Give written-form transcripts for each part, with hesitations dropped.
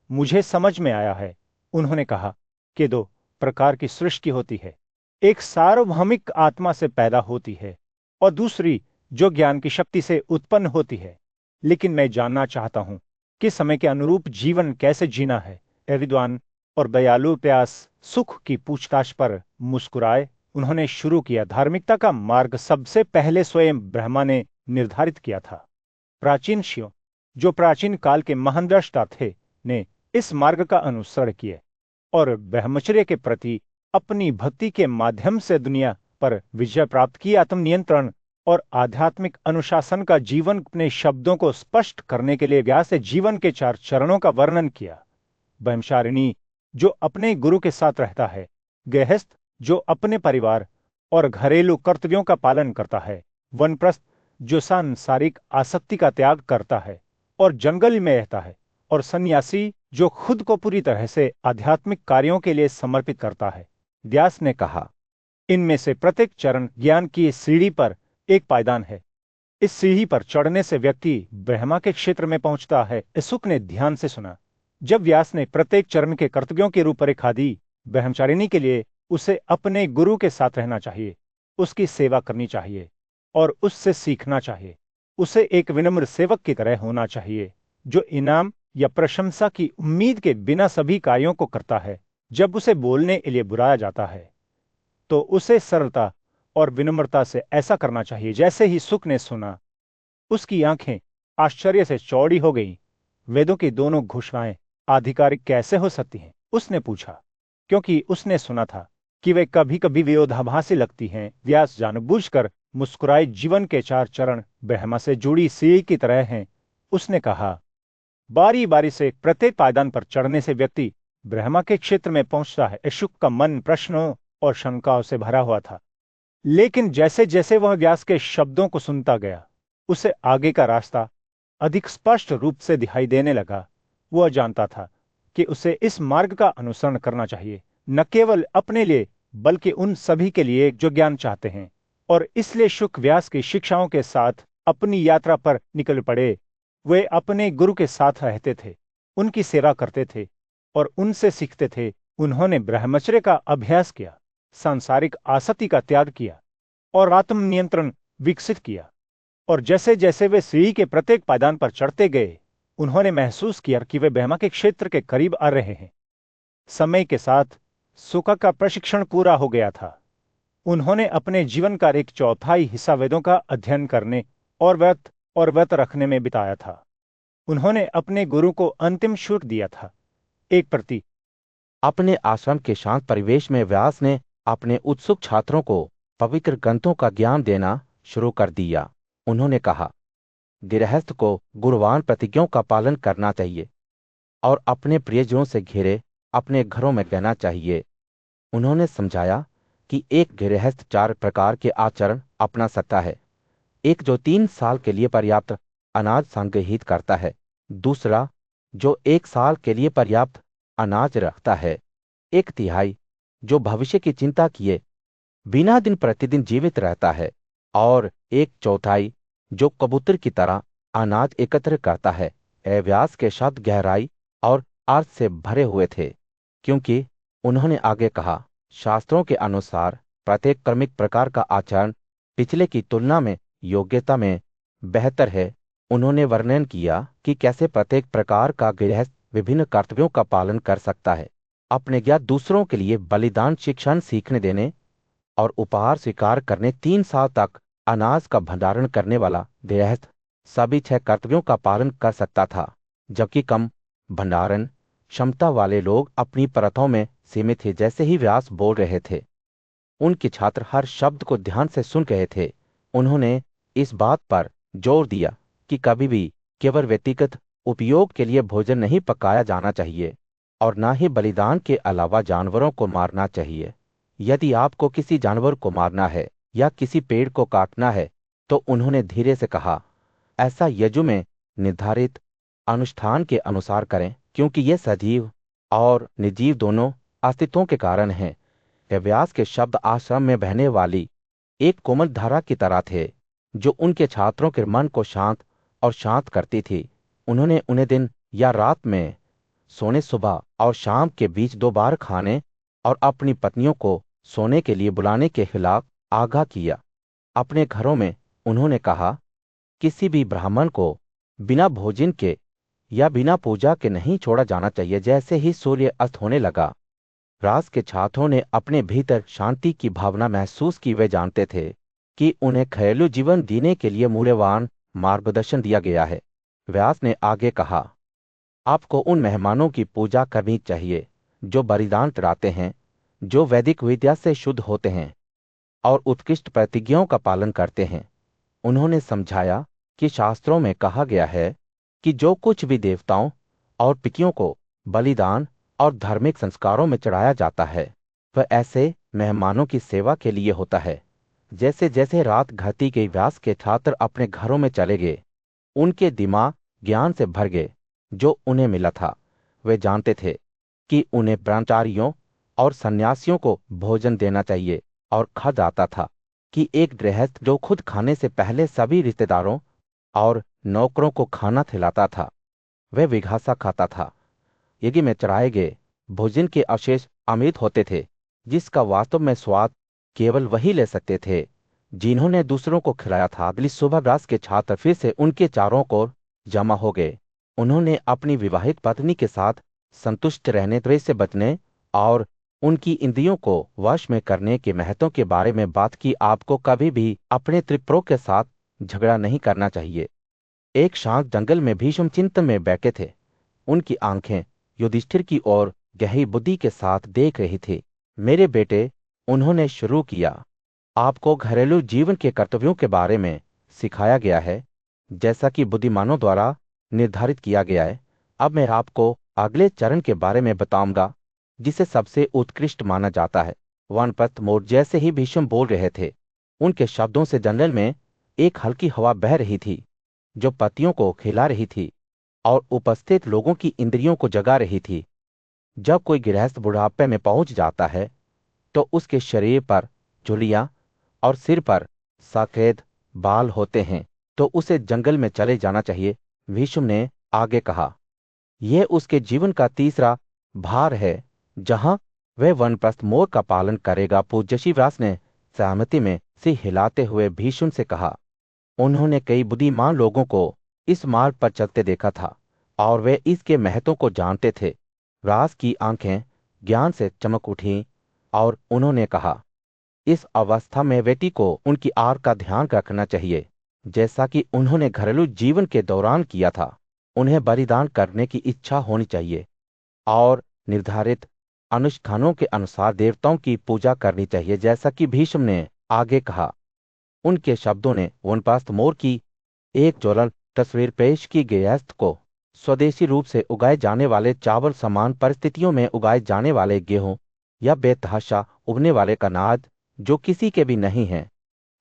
मुझे समझ में आया है। उन्होंने कहा कि दो प्रकार की सृष्टि होती है, एक सार्वभौमिक आत्मा से पैदा होती है और दूसरी जो ज्ञान की शक्ति से उत्पन्न होती है। लेकिन मैं जानना चाहता हूं कि समय के अनुरूप जीवन कैसे जीना है। विद्वान और दयालु प्यास सुख की पूछताछ पर मुस्कुराए। उन्होंने शुरू किया, धार्मिकता का मार्ग सबसे पहले स्वयं ब्रह्मा ने निर्धारित किया था। प्राचीन ऋषियों, जो प्राचीन काल के महान द्रष्टा थे, ने इस मार्ग का अनुसरण किए और ब्रह्मचर्य के प्रति अपनी भक्ति के माध्यम से दुनिया पर विजय प्राप्त की। आत्मनियंत्रण और आध्यात्मिक अनुशासन का जीवन अपने शब्दों को स्पष्ट करने के लिए व्यास ने जीवन के 4 चरणों का वर्णन किया। ब्रह्मचारिणी, जो अपने गुरु के साथ रहता है। गृहस्थ, जो अपने परिवार और घरेलू कर्तव्यों का पालन करता है। वनप्रस्थ, जो सांसारिक आसक्ति का त्याग करता है और जंगल में रहता है। और सन्यासी, जो खुद को पूरी तरह से आध्यात्मिक कार्यों के लिए समर्पित करता है। व्यास ने कहा, इनमें से प्रत्येक चरण ज्ञान की सीढ़ी पर एक पायदान है। इस सीढ़ी पर चढ़ने से व्यक्ति ब्रह्मा के क्षेत्र में पहुंचता है। शुक ने ध्यान से सुना। जब व्यास ने प्रत्येक चरण के कर्तव्यों की रूपरेखा दी, ब्रह्मचारिणी के लिए उसे अपने गुरु के साथ रहना चाहिए, उसकी सेवा करनी चाहिए और उससे सीखना चाहिए। उसे एक विनम्र सेवक की तरह होना चाहिए, जो इनाम या प्रशंसा की उम्मीद के बिना सभी कार्यों को करता है। जब उसे बोलने के लिए बुलाया जाता है, तो उसे सरलता और विनम्रता से ऐसा करना चाहिए। जैसे ही सुख ने सुना, उसकी आंखें आश्चर्य से चौड़ी हो गईं। वेदों की दोनों घोषणाएं आधिकारिक कैसे हो सकती हैं? उसने पूछा, क्योंकि उसने सुना था कि वे कभी कभी विरोधाभासी लगती हैं। व्यास जानबूझकर मुस्कुराए। जीवन के 4 चरण ब्रह्मा से जुड़ी सीढ़ी की तरह हैं। उसने कहा, बारी बारी से प्रत्येक पायदान पर चढ़ने से व्यक्ति ब्रह्मा के क्षेत्र में पहुंचता है। शुक का मन प्रश्नों और शंकाओं से भरा हुआ था, लेकिन जैसे जैसे वह व्यास के शब्दों को सुनता गया, उसे आगे का रास्ता अधिक स्पष्ट रूप से दिखाई देने लगा। वह जानता था कि उसे इस मार्ग का अनुसरण करना चाहिए, न केवल अपने लिए बल्कि उन सभी के लिए जो ज्ञान चाहते हैं। और इसलिए शुक व्यास की शिक्षाओं के साथ अपनी यात्रा पर निकल पड़े। वे अपने गुरु के साथ रहते थे, उनकी सेवा करते थे और उनसे सीखते थे। उन्होंने ब्रह्मचर्य का अभ्यास किया, सांसारिक आसक्ति का त्याग किया और आत्मनियंत्रण विकसित किया। और जैसे जैसे वे सीढ़ी के प्रत्येक पायदान पर चढ़ते गए, उन्होंने महसूस किया कि वे ब्रह्मा के क्षेत्र के करीब आ रहे हैं। समय के साथ सुख का प्रशिक्षण पूरा हो गया था। उन्होंने अपने जीवन का 1/4 हिस्सा वेदों का अध्ययन करने और व्रत रखने में बिताया था। उन्होंने अपने गुरु को अंतिम शुल्क दिया था, एक प्रति। अपने आश्रम के शांत परिवेश में व्यास ने अपने उत्सुक छात्रों को पवित्र ग्रंथों का ज्ञान देना शुरू कर दिया। उन्होंने कहा, गृहस्थ को गुरुवान प्रतिज्ञाओं का पालन करना चाहिए और अपने प्रियजनों से घिरे अपने घरों में रहना चाहिए। उन्होंने समझाया कि एक गृहस्थ 4 प्रकार के आचरण अपना सकता है। एक जो 3 साल के लिए पर्याप्त अनाज संग्रहित करता है, दूसरा जो 1 साल के लिए पर्याप्त अनाज रखता है, 1/3 जो भविष्य की चिंता किए बिना दिन प्रतिदिन जीवित रहता है, और 1/4 जो कबूतर की तरह अनाज एकत्र करता है। व्यास के शब्द गहराई और अर्थ से भरे हुए थे, क्योंकि उन्होंने आगे कहा, शास्त्रों के अनुसार प्रत्येक क्रमिक प्रकार का आचरण पिछले की तुलना में योग्यता में बेहतर है। उन्होंने वर्णन किया कि कैसे प्रत्येक प्रकार का गृहस्थ विभिन्न कर्तव्यों का पालन कर सकता है। अपने ज्ञात दूसरों के लिए बलिदान, शिक्षण सीखने देने और उपहार स्वीकार करने, 3 साल तक अनाज का भंडारण करने वाला गृहस्थ सभी 6 कर्तव्यों का पालन कर सकता था, जबकि कम भंडारण क्षमता वाले लोग अपनी परतों में सीमित थे। जैसे ही व्यास बोल रहे थे, उनके छात्र हर शब्द को ध्यान से सुन रहे थे। उन्होंने इस बात पर जोर दिया कि कभी भी केवल व्यक्तिगत उपयोग के लिए भोजन नहीं पकाया जाना चाहिए और न ही बलिदान के अलावा जानवरों को मारना चाहिए। यदि आपको किसी जानवर को मारना है या किसी पेड़ को काटना है, तो उन्होंने धीरे से कहा, ऐसा यजु में निर्धारित अनुष्ठान के अनुसार करें, क्योंकि ये सजीव और निर्जीव दोनों अस्तित्वों के कारण हैं। व्यास के शब्द आश्रम में बहने वाली एक कोमल धारा की तरह थे, जो उनके छात्रों के मन को शांत और शांत करती थी। उन्होंने उन्हें दिन या रात में सोने सुबह और शाम के बीच 2 बार खाने और अपनी पत्नियों को सोने के लिए बुलाने के खिलाफ आगाह किया। अपने घरों में उन्होंने कहा, किसी भी ब्राह्मण को बिना भोजन के या बिना पूजा के नहीं छोड़ा जाना चाहिए। जैसे ही सूर्य अस्त होने लगा, रास के छात्रों ने अपने भीतर शांति की भावना महसूस की। वे जानते थे कि उन्हें घरेलू जीवन जीने के लिए मूल्यवान मार्गदर्शन दिया गया है। व्यास ने आगे कहा, आपको उन मेहमानों की पूजा करनी चाहिए जो बलिदान चढ़ाते हैं, जो वैदिक विद्या से शुद्ध होते हैं और उत्कृष्ट प्रतिज्ञाओं का पालन करते हैं। उन्होंने समझाया कि शास्त्रों में कहा गया है कि जो कुछ भी देवताओं और पितरों को बलिदान और धार्मिक संस्कारों में चढ़ाया जाता है, वह ऐसे मेहमानों की सेवा के लिए होता है। जैसे जैसे रात घटी गई, व्यास के छात्र अपने घरों में चले गए। उनके दिमाग ज्ञान से भर गए जो उन्हें मिला था। वे जानते थे कि उन्हें ब्रह्मचारियों और सन्यासियों को भोजन देना चाहिए, और खा जाता था कि एक गृहस्थ जो खुद खाने से पहले सभी रिश्तेदारों और नौकरों को खाना खिलाता था, वह विघासा खाता था। यज्ञ में चढ़ाए गए भोजन के अवशेष अमृत होते थे, जिसका वास्तव में स्वाद केवल वही ले सकते थे जिन्होंने दूसरों को खिलाया था। अगली सुबह व्यास के छात्र फिर से उनके चारों ओर जमा हो गए। उन्होंने अपनी विवाहित पत्नी के साथ संतुष्ट रहने, द्वेष से बचने और उनकी इंद्रियों को वश में करने के महत्व के बारे में बात की। आपको कभी भी अपने त्रिपुरों के साथ झगड़ा नहीं करना चाहिए। एक शांत जंगल में भीष्म चिंतन में बैठे थे। उनकी आंखें युधिष्ठिर की ओर गहरी बुद्धि के साथ देख रही थी। मेरे बेटे, उन्होंने शुरू किया, आपको घरेलू जीवन के कर्तव्यों के बारे में सिखाया गया है, जैसा कि बुद्धिमानों द्वारा निर्धारित किया गया है। अब मैं आपको अगले चरण के बारे में बताऊंगा, जिसे सबसे उत्कृष्ट माना जाता है। वानप्रस्थ मोर। जैसे ही भीष्म बोल रहे थे, उनके शब्दों से जंगल में एक हल्की हवा बह रही थी, जो पत्तियों को खिला रही थी और उपस्थित लोगों की इंद्रियों को जगा रही थी। जब कोई गृहस्थ बुढ़ापे में पहुंच जाता है, तो उसके शरीर पर झुर्रियां और सिर पर सफेद बाल होते हैं, तो उसे जंगल में चले जाना चाहिए। भीष्म ने आगे कहा, यह उसके जीवन का तीसरा भार है जहां वह वानप्रस्थ मोर का पालन करेगा। पूज्यश्री व्यास ने सहमति में सिर हिलाते हुए भीष्म से कहा, उन्होंने कई बुद्धिमान लोगों को इस मार्ग पर चलते देखा था और वे इसके महत्व को जानते थे। व्यास की आंखें ज्ञान से चमक उठीं और उन्होंने कहा, इस अवस्था में व्यक्ति को उनकी आहार का ध्यान रखना चाहिए, जैसा कि उन्होंने घरेलू जीवन के दौरान किया था। उन्हें बलिदान करने की इच्छा होनी चाहिए और निर्धारित अनुष्ठानों के अनुसार देवताओं की पूजा करनी चाहिए, जैसा कि भीष्म ने आगे कहा। उनके शब्दों ने वानप्रस्थ मोर की एक ज्वलंत तस्वीर पेश की। गृहस्थ को स्वदेशी रूप से उगाए जाने वाले चावल समान परिस्थितियों में उगाए जाने वाले गेहूं या बेतहाशा उगने वाले अनाज जो किसी के भी नहीं हैं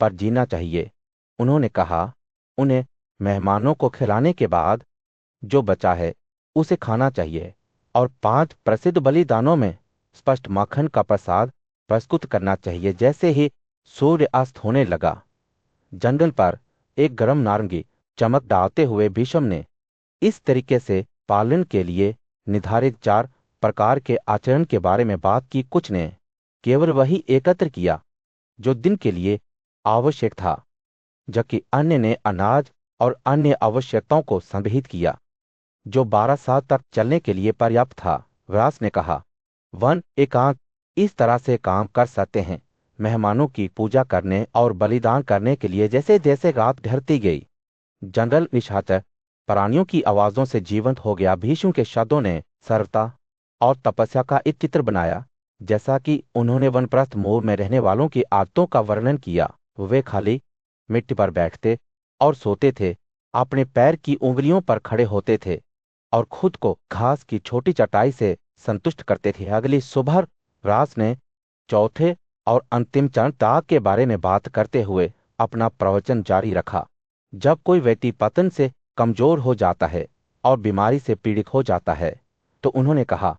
पर जीना चाहिए। उन्होंने कहा, उन्हें मेहमानों को खिलाने के बाद जो बचा है उसे खाना चाहिए और 5 प्रसिद्ध बलिदानों में स्पष्ट माखन का प्रसाद प्रस्तुत करना चाहिए। जैसे ही सूर्य अस्त होने लगा, जंगल पर एक गर्म नारंगी चमक डालते हुए भीष्म ने इस तरीके से पालन के लिए निर्धारित 4 प्रकार के आचरण के बारे में बात की। कुछ ने केवल वही एकत्र किया जो दिन के लिए आवश्यक था, जबकि अन्य ने अनाज और अन्य आवश्यकताओं को संग्रहित किया जो 12 साल तक चलने के लिए पर्याप्त था। व्यास ने कहा, वन एकांत इस तरह से काम कर सकते हैं मेहमानों की पूजा करने और बलिदान करने के लिए। जैसे जैसे रात ढलती गई, जंगल निशाचर प्राणियों की आवाजों से जीवंत हो गया। भीष्म के शब्दों ने सरलता और तपस्या का एक चित्र बनाया। जैसा कि उन्होंने वानप्रस्थ मोर में रहने वालों की आदतों का वर्णन किया, वे खाली मिट्टी पर बैठते और सोते थे, अपने पैर की उंगलियों पर खड़े होते थे और खुद को घास की छोटी चटाई से संतुष्ट करते थे। अगली सुबह व्यास ने चौथे और अंतिम चरण त्याग के बारे में बात करते हुए अपना प्रवचन जारी रखा। जब कोई व्यक्ति पतन से कमजोर हो जाता है और बीमारी से पीड़ित हो जाता है, तो उन्होंने कहा,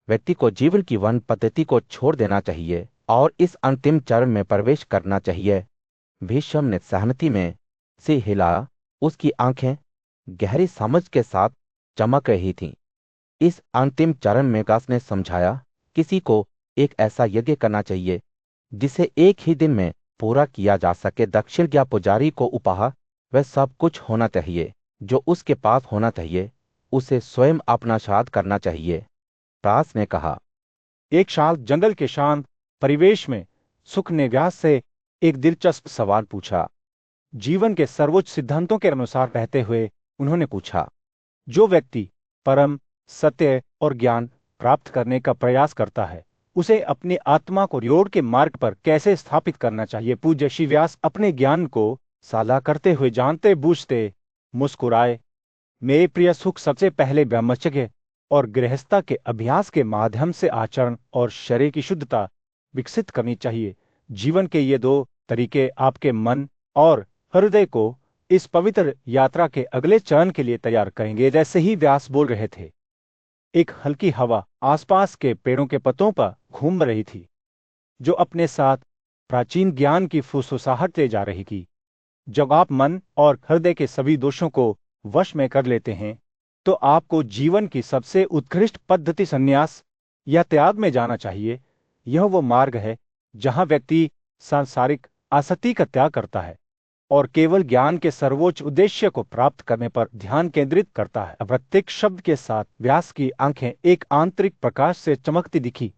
व्यक्ति को जीवन की वन पद्धति को छोड़ देना चाहिए और इस अंतिम चरण में प्रवेश करना चाहिए। भीष्म ने सहमति में सिर हिलाया। उसकी आंखें गहरी समझ के साथ चमक रही थीं। इस अंतिम चरण में व्यास ने समझाया, किसी को एक ऐसा यज्ञ करना चाहिए जिसे एक ही दिन में पूरा किया जा सके। दक्षिण या पुजारी को उपहार वह सब कुछ होना चाहिए जो उसके पास होना चाहिए। उसे स्वयं अपना श्राद्ध करना चाहिए। व्यास ने कहा। एक शांत जंगल के शांत परिवेश में सुख ने व्यास से एक दिलचस्प सवाल पूछा। जीवन के सर्वोच्च सिद्धांतों के अनुसार बहते हुए उन्होंने पूछा, जो व्यक्ति परम सत्य और ज्ञान प्राप्त करने का प्रयास करता है, उसे अपनी आत्मा को योग के मार्ग पर कैसे स्थापित करना चाहिए? पूज्य श्री व्यास अपने ज्ञान को साझा करते हुए जानते बूझते मुस्कुराए। मेरे प्रिय सुख, सबसे पहले ब्रह्मचर्य और गृहस्थता के अभ्यास के माध्यम से आचरण और शरीर की शुद्धता विकसित करनी चाहिए। जीवन के ये दो तरीके आपके मन और हृदय को इस पवित्र यात्रा के अगले चरण के लिए तैयार करेंगे। जैसे ही व्यास बोल रहे थे, एक हल्की हवा आसपास के पेड़ों के पत्तों पर घूम रही थी, जो अपने साथ प्राचीन ज्ञान की फुसफुसाहट ले जा रही थी। जब आप मन और हृदय के सभी दोषों को वश में कर लेते हैं, तो आपको जीवन की सबसे उत्कृष्ट पद्धति संन्यास या त्याग में जाना चाहिए। यह वो मार्ग है जहां व्यक्ति सांसारिक आसक्ति का त्याग करता है और केवल ज्ञान के सर्वोच्च उद्देश्य को प्राप्त करने पर ध्यान केंद्रित करता है। प्रत्येक शब्द के साथ व्यास की आंखें एक आंतरिक प्रकाश से चमकती दिखी,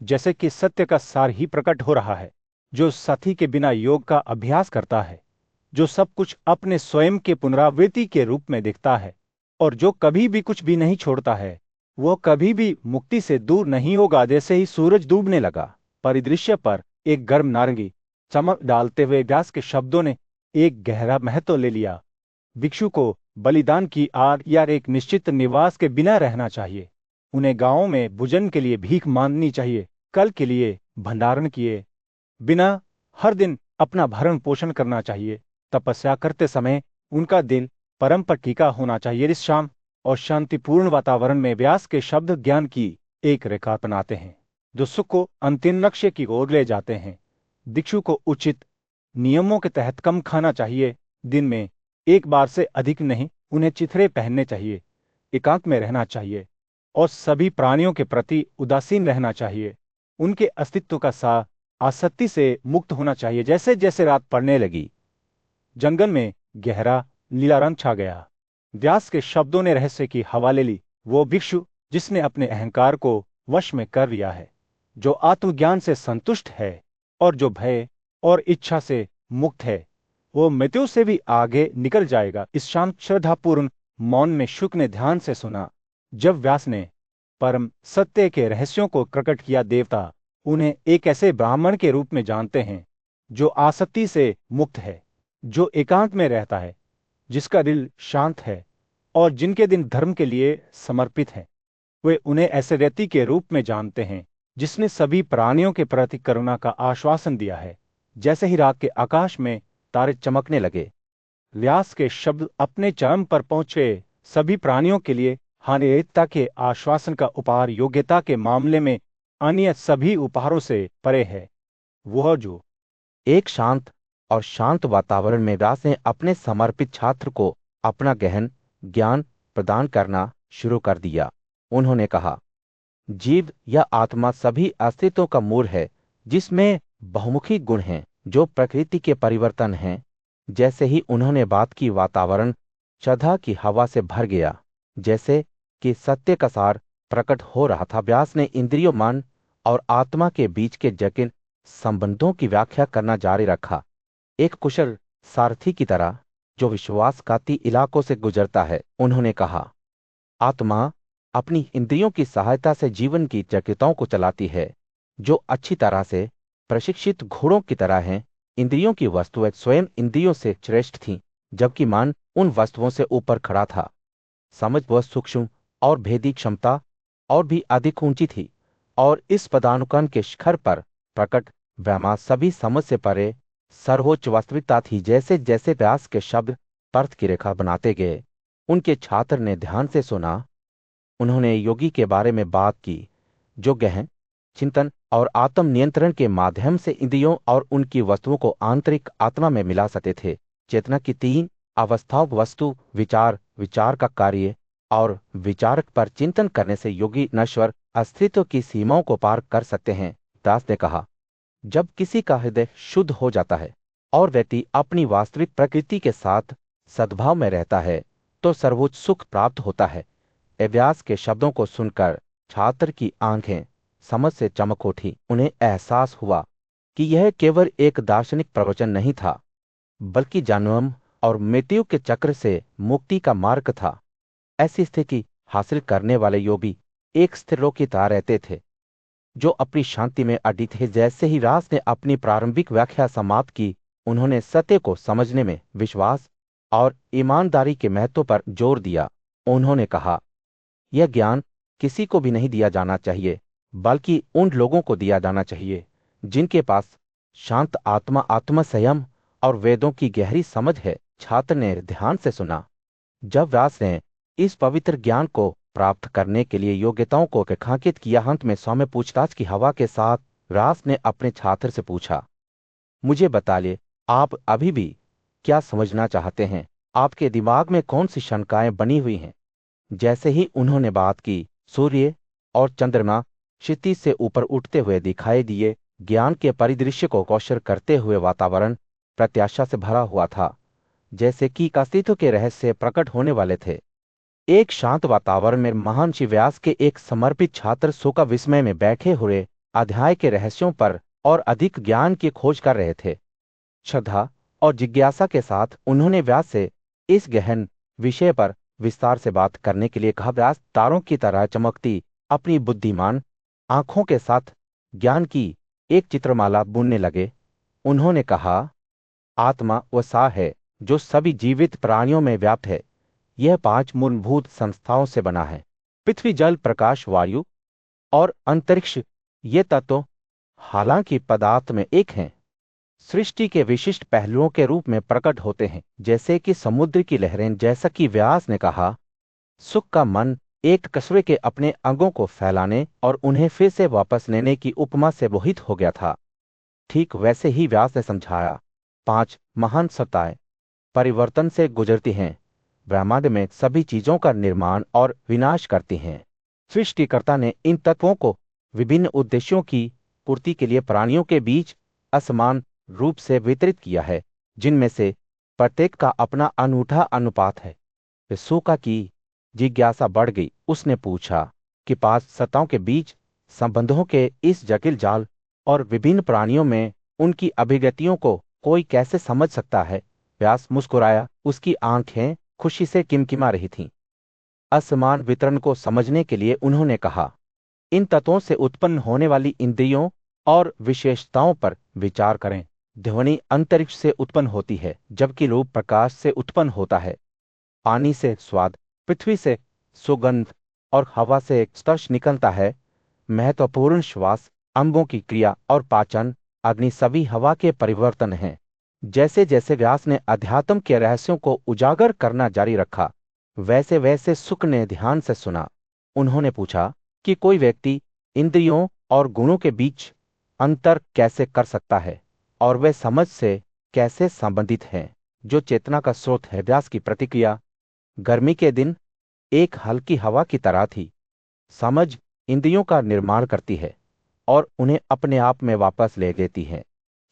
जैसे कि सत्य का सार ही प्रकट हो रहा है। जो साथी के बिना योग का अभ्यास करता है, जो सब कुछ अपने स्वयं के पुनरावृत्ति के रूप में देखता है और जो कभी भी कुछ भी नहीं छोड़ता है, वह कभी भी मुक्ति से दूर नहीं होगा। जैसे ही सूरज डूबने लगा, परिदृश्य पर एक गर्म नारंगी चमक डालते हुए व्यास के शब्दों ने एक गहरा महत्व ले लिया। भिक्षु को बलिदान की आड़ या एक निश्चित निवास के बिना रहना चाहिए। उन्हें गांवों में भोजन के लिए भीख मांगनी चाहिए, कल के लिए भंडारण किए बिना हर दिन अपना भरण पोषण करना चाहिए। तपस्या करते समय उनका दिल परम पर टीका होना चाहिए। इस शाम और शांतिपूर्ण वातावरण में व्यास के शब्द ज्ञान की एक रेखा बनाते हैं, जो सुख को अंतिम लक्ष्य की ओर ले जाते हैं। भिक्षु को उचित नियमों के तहत कम खाना चाहिए, दिन में एक बार से अधिक नहीं। उन्हें चिथड़े पहनने चाहिए, एकांत में रहना चाहिए और सभी प्राणियों के प्रति उदासीन रहना चाहिए। उनके अस्तित्व का सार आसक्ति से मुक्त होना चाहिए। जैसे जैसे रात पड़ने लगी, जंगल में गहरा नीला रंग छा गया। व्यास के शब्दों ने रहस्य की हवा ले ली। वो भिक्षु जिसने अपने अहंकार को वश में कर लिया है, जो आत्मज्ञान से संतुष्ट है और जो भय और इच्छा से मुक्त है, वो मृत्यु से भी आगे निकल जाएगा। इस शांत श्रद्धापूर्ण मौन में शुक ने ध्यान से सुना। जब व्यास ने परम सत्य के रहस्यों को प्रकट किया, देवता उन्हें एक ऐसे ब्राह्मण के रूप में जानते हैं जो आसक्ति से मुक्त है, जो एकांत में रहता है, जिसका दिल शांत है और जिनके दिन धर्म के लिए समर्पित हैं। वे उन्हें ऐसे व्यक्ति के रूप में जानते हैं जिसने सभी प्राणियों के प्रति करुणा का आश्वासन दिया है। जैसे ही रात के आकाश में तारे चमकने लगे, व्यास के शब्द अपने चरम पर पहुंचे। सभी प्राणियों के लिए हानिरहितता के आश्वासन का उपहार योग्यता के मामले में अन्य सभी उपहारों से परे है। वह जो एक शांत और शांत वातावरण में व्यास ने अपने समर्पित छात्र को अपना गहन ज्ञान प्रदान करना शुरू कर दिया। उन्होंने कहा, जीव या आत्मा सभी अस्तित्वों का मूल है, जिसमें बहुमुखी गुण हैं जो प्रकृति के परिवर्तन हैं। जैसे ही उन्होंने बात की, वातावरण श्रद्धा की हवा से भर गया, जैसे कि सत्य का सार प्रकट हो रहा था। व्यास ने इंद्रियों, मन और आत्मा के बीच के जटिल संबंधों की व्याख्या करना जारी रखा, एक कुशल सारथी की तरह जो विश्वासघाती इलाकों से गुजरता है। उन्होंने कहा, आत्मा अपनी इंद्रियों की सहायता से जीवन की जटिलताओं को चलाती है, जो अच्छी तरह से प्रशिक्षित घोड़ों की तरह हैं। इंद्रियों की वस्तुएं स्वयं इंद्रियों से श्रेष्ठ थीं, जबकि मन उन वस्तुओं से ऊपर खड़ा था। समझ व सूक्ष्म और भेदी क्षमता और भी अधिक ऊंची थी, और इस पदानुक्रम के शिखर पर प्रकट ब्रह्मा सभी समझ से परे सर्वोच्च वास्तविकता थी। जैसे जैसे व्यास के शब्द पर्थ की रेखा बनाते गए, उनके छात्र ने ध्यान से सुना। उन्होंने योगी के बारे में बात की, जो गहन चिंतन और आत्म नियंत्रण के माध्यम से इंद्रियों और उनकी वस्तुओं को आंतरिक आत्मा में मिला सकते थे। चेतना की तीन अवस्थाओं, वस्तु, विचार, विचार का कार्य और विचारक पर चिंतन करने से योगी नश्वर अस्तित्व की सीमाओं को पार कर सकते हैं। दास ने कहा, जब किसी का हृदय शुद्ध हो जाता है और व्यक्ति अपनी वास्तविक प्रकृति के साथ सद्भाव में रहता है तो सर्वोच्च सुख प्राप्त होता है। व्यास के शब्दों को सुनकर छात्र की आंखें समझ से चमक उठी। उन्हें एहसास हुआ कि यह केवल एक दार्शनिक प्रवचन नहीं था, बल्कि जन्म और मृत्यु के चक्र से मुक्ति का मार्ग था। ऐसी स्थिति हासिल करने वाले योगी एक स्थिर रोग की तरह रहते थे, जो अपनी शांति में अडिग थे। जैसे ही रास ने अपनी प्रारंभिक व्याख्या समाप्त की, उन्होंने सत्य को समझने में विश्वास और ईमानदारी के महत्व पर जोर दिया। उन्होंने कहा, यह ज्ञान किसी को भी नहीं दिया जाना चाहिए, बल्कि उन लोगों को दिया जाना चाहिए जिनके पास शांत आत्मा, आत्म संयम और वेदों की गहरी समझ है। छात्र ने ध्यान से सुना। जब व्यास ने इस पवित्र ज्ञान को प्राप्त करने के लिए योग्यताओं को रेखांकित किया, अंत में सौम्य पूछताछ की हवा के साथ व्यास ने अपने छात्र से पूछा, मुझे बताइए, आप अभी भी क्या समझना चाहते हैं? आपके दिमाग में कौन सी शंकाएं बनी हुई हैं? जैसे ही उन्होंने बात की, सूर्य और चंद्रमा क्षितिज से ऊपर उठते हुए दिखाई दिए। ज्ञान के परिदृश्य को कौशल करते हुए वातावरण प्रत्याशा से भरा हुआ था, जैसे कि अस्तित्व के रहस्य प्रकट होने वाले थे। एक शांत वातावरण में महान श्री व्यास के एक समर्पित छात्र शोका विस्मय में बैठे हुए अध्याय के रहस्यों पर और अधिक ज्ञान की खोज कर रहे थे। श्रद्धा और जिज्ञासा के साथ उन्होंने व्यास से इस गहन विषय पर विस्तार से बात करने के लिए कहा। व्यास तारों की तरह चमकती अपनी बुद्धिमान आंखों के साथ ज्ञान की एक चित्रमाला बुनने लगे। उन्होंने कहा, आत्मा वह सा है जो सभी जीवित प्राणियों में व्याप्त है। यह 5 मूलभूत संस्थाओं से बना है: पृथ्वी, जल, प्रकाश, वायु और अंतरिक्ष। ये तत्व हालांकि पदार्थ में एक हैं, सृष्टि के विशिष्ट पहलुओं के रूप में प्रकट होते हैं, जैसे कि समुद्र की लहरें। जैसा कि व्यास ने कहा, सुख का मन एक कछुए के अपने अंगों को फैलाने और उन्हें फिर से वापस लेने की उपमा से मोहित हो गया था। ठीक वैसे ही व्यास ने समझाया, 5 महान सत्ताएं परिवर्तन से गुजरती हैं, ब्रह्मांड में सभी चीजों का निर्माण और विनाश करती हैं। सृष्टिकर्ता ने इन तत्वों को विभिन्न उद्देश्यों की पूर्ति के लिए प्राणियों के बीच असमान रूप से वितरित किया है, जिनमें से प्रत्येक का अपना अनूठा अनुपात है। शोका की जिज्ञासा बढ़ गई। उसने पूछा कि 5 सत्ताओं के बीच संबंधों के इस जटिल जाल और विभिन्न प्राणियों में उनकी अभिव्यक्तियों को कोई कैसे समझ सकता है? व्यास मुस्कुराया। उसकी आंखें खुशी से किमकिमा रही थीं। असमान वितरण को समझने के लिए उन्होंने कहा, इन तत्वों से उत्पन्न होने वाली इंद्रियों और विशेषताओं पर विचार करें। ध्वनि अंतरिक्ष से उत्पन्न होती है, जबकि रूप प्रकाश से उत्पन्न होता है। पानी से स्वाद, पृथ्वी से सुगंध और हवा से स्पर्श निकलता है। महत्वपूर्ण श्वास, अंगों की क्रिया और पाचन, अग्नि सभी हवा के परिवर्तन हैं। जैसे जैसे व्यास ने अध्यात्म के रहस्यों को उजागर करना जारी रखा, वैसे वैसे सुख ने ध्यान से सुना। उन्होंने पूछा कि कोई व्यक्ति इंद्रियों और गुणों के बीच अंतर कैसे कर सकता है और वे समझ से कैसे संबंधित हैं, जो चेतना का स्रोत है? व्यास की प्रतिक्रिया गर्मी के दिन एक हल्की हवा की तरह थी। समझ इंद्रियों का निर्माण करती है और उन्हें अपने आप में वापस ले लेती है,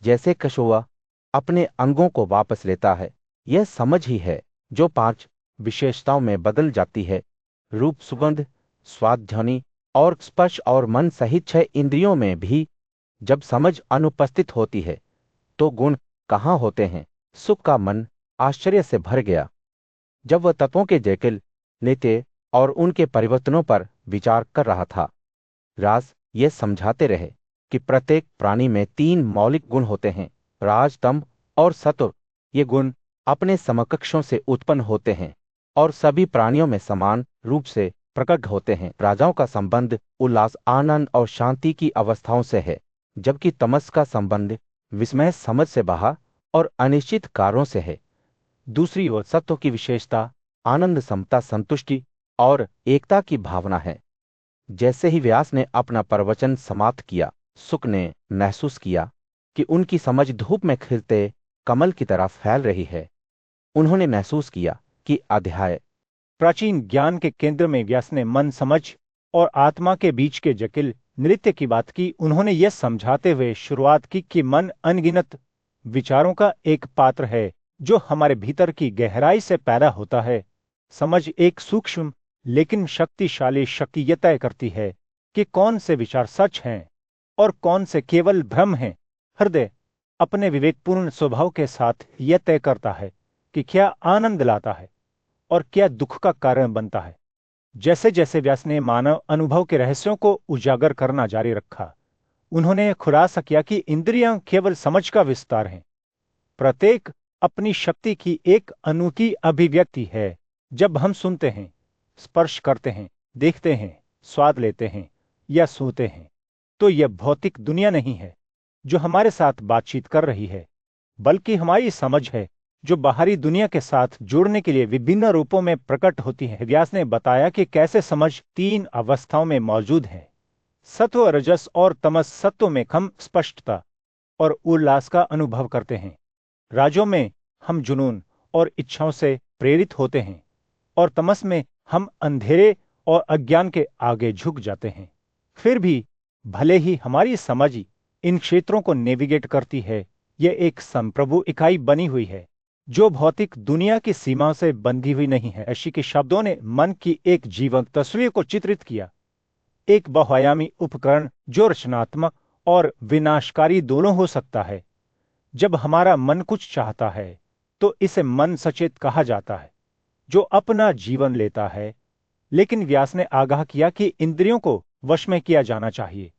जैसे कछुआ अपने अंगों को वापस लेता है। यह समझ ही है जो 5 विशेषताओं में बदल जाती है: रूप, सुगंध, स्वाद, ध्वनि और स्पर्श और मन सहित 6 इंद्रियों में भी। जब समझ अनुपस्थित होती है तो गुण कहाँ होते हैं? सुख का मन आश्चर्य से भर गया जब वह तत्वों के जटिल नित्य और उनके परिवर्तनों पर विचार कर रहा था। राज ये समझाते रहे कि प्रत्येक प्राणी में 3 मौलिक गुण होते हैं: राज, तम और सत्व। ये गुण अपने समकक्षों से उत्पन्न होते हैं और सभी प्राणियों में समान रूप से प्रकट होते हैं। राजाओं का संबंध उल्लास, आनंद और शांति की अवस्थाओं से है, जबकि तमस का संबंध विस्मय, समझ से बाहर और अनिश्चित कार्यों से है। दूसरी ओर सत्व की विशेषता आनंद, समता, संतुष्टि और एकता की भावना है। जैसे ही व्यास ने अपना प्रवचन समाप्त किया, सुक ने महसूस किया कि उनकी समझ धूप में खिलते कमल की तरह फैल रही है। उन्होंने महसूस किया कि अध्याय प्राचीन ज्ञान के केंद्र में व्यास ने मन, समझ और आत्मा के बीच के जटिल नृत्य की बात की। उन्होंने यह समझाते हुए शुरुआत की कि मन अनगिनत विचारों का एक पात्र है जो हमारे भीतर की गहराई से पैदा होता है। समझ एक सूक्ष्म लेकिन शक्तिशाली शक्ति यह तय करती है कि कौन से विचार सच हैं और कौन से केवल भ्रम हैं। हृदय अपने विवेकपूर्ण स्वभाव के साथ यह तय करता है कि क्या आनंद लाता है और क्या दुख का कारण बनता है। जैसे जैसे व्यास ने मानव अनुभव के रहस्यों को उजागर करना जारी रखा, उन्होंने खुलासा किया कि इंद्रियां केवल समझ का विस्तार हैं। प्रत्येक अपनी शक्ति की एक अनूठी अभिव्यक्ति है। जब हम सुनते हैं, स्पर्श करते हैं, देखते हैं, स्वाद लेते हैं या सूते हैं, तो यह भौतिक दुनिया नहीं है जो हमारे साथ बातचीत कर रही है, बल्कि हमारी समझ है जो बाहरी दुनिया के साथ जुड़ने के लिए विभिन्न रूपों में प्रकट होती है। व्यास ने बताया कि कैसे समझ 3 अवस्थाओं में मौजूद है: सत्व, रजस और तमस। सत्व में हम स्पष्टता और उल्लास का अनुभव करते हैं। राजों में हम जुनून और इच्छाओं से प्रेरित होते हैं और तमस में हम अंधेरे और अज्ञान के आगे झुक जाते हैं। फिर भी भले ही हमारी समझ इन क्षेत्रों को नेविगेट करती है, यह एक संप्रभु इकाई बनी हुई है जो भौतिक दुनिया की सीमाओं से बंधी हुई नहीं है। ऋषि के शब्दों ने मन की एक जीवंत तस्वीर को चित्रित किया, एक बहुआयामी उपकरण जो रचनात्मक और विनाशकारी दोनों हो सकता है। जब हमारा मन कुछ चाहता है तो इसे मन सचेत कहा जाता है, जो अपना जीवन लेता है। लेकिन व्यास ने आगाह किया कि इंद्रियों को वश में किया जाना चाहिए,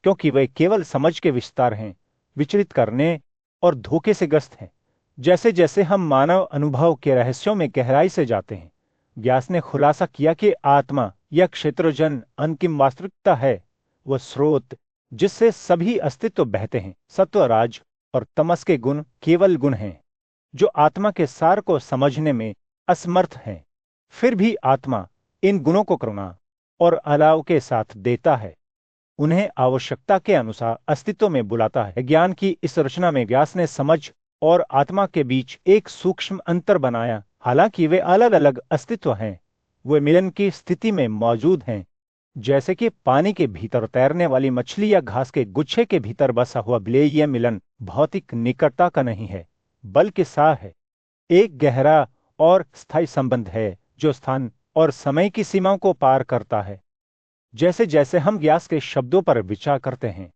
क्योंकि वे केवल समझ के विस्तार हैं, विचलित करने और धोखे से ग्रस्त हैं। जैसे जैसे हम मानव अनुभव के रहस्यों में गहराई से जाते हैं, व्यास ने खुलासा किया कि आत्मा या क्षेत्रजन अंतिम वास्तविकता है, वह स्रोत जिससे सभी अस्तित्व बहते हैं। सत्व, राज और तमस के गुण केवल गुण हैं जो आत्मा के सार को समझने में असमर्थ हैं। फिर भी आत्मा इन गुणों को करुणा और अलाव के साथ देता है, उन्हें आवश्यकता के अनुसार अस्तित्व में बुलाता है। ज्ञान की इस रचना में व्यास ने समझ और आत्मा के बीच एक सूक्ष्म अंतर बनाया। हालांकि वे अलग अलग अस्तित्व हैं, वे मिलन की स्थिति में मौजूद हैं। जैसे कि पानी के भीतर तैरने वाली मछली या घास के गुच्छे के भीतर बसा हुआ बिल्ली, यह मिलन भौतिक निकटता का नहीं है, बल्कि सा है, एक गहरा और स्थायी संबंध है जो स्थान और समय की सीमाओं को पार करता है। जैसे जैसे हम व्यास के शब्दों पर विचार करते हैं,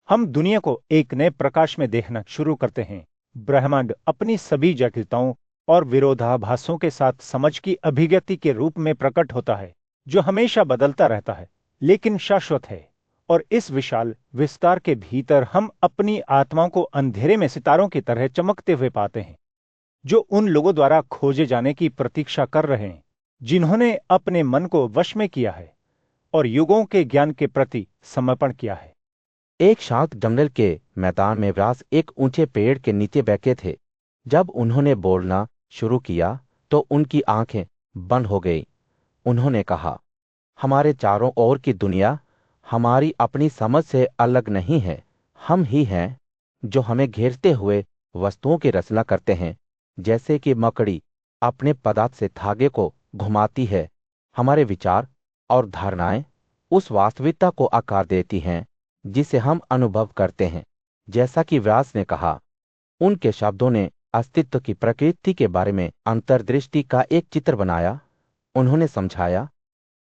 हम दुनिया को एक नए प्रकाश में देखना शुरू करते हैं। ब्रह्मांड अपनी सभी जटिलताओं और विरोधाभासों के साथ समझ की अभिव्यक्ति के रूप में प्रकट होता है, जो हमेशा बदलता रहता है लेकिन शाश्वत है। और इस विशाल विस्तार के भीतर हम अपनी आत्माओं को अंधेरे में सितारों की तरह चमकते हुए पाते हैं, जो उन लोगों द्वारा खोजे जाने की प्रतीक्षा कर रहे हैं जिन्होंने अपने मन को वश में किया है और युगों के ज्ञान के प्रति समर्पण किया है। एक शांत जंगल के मैदान में व्यास एक ऊंचे पेड़ के नीचे बैठे थे। जब उन्होंने बोलना शुरू किया तो उनकी आंखें बंद हो गई। उन्होंने कहा, हमारे चारों ओर की दुनिया हमारी अपनी समझ से अलग नहीं है। हम ही हैं जो हमें घेरते हुए वस्तुओं की रचना करते हैं। जैसे कि मकड़ी अपने पदार्थ से धागे को घुमाती है, हमारे विचार और धारणाएं उस वास्तविकता को आकार देती हैं जिसे हम अनुभव करते हैं। जैसा कि व्यास ने कहा, उनके शब्दों ने अस्तित्व की प्रकृति के बारे में अंतर्दृष्टि का एक चित्र बनाया। उन्होंने समझाया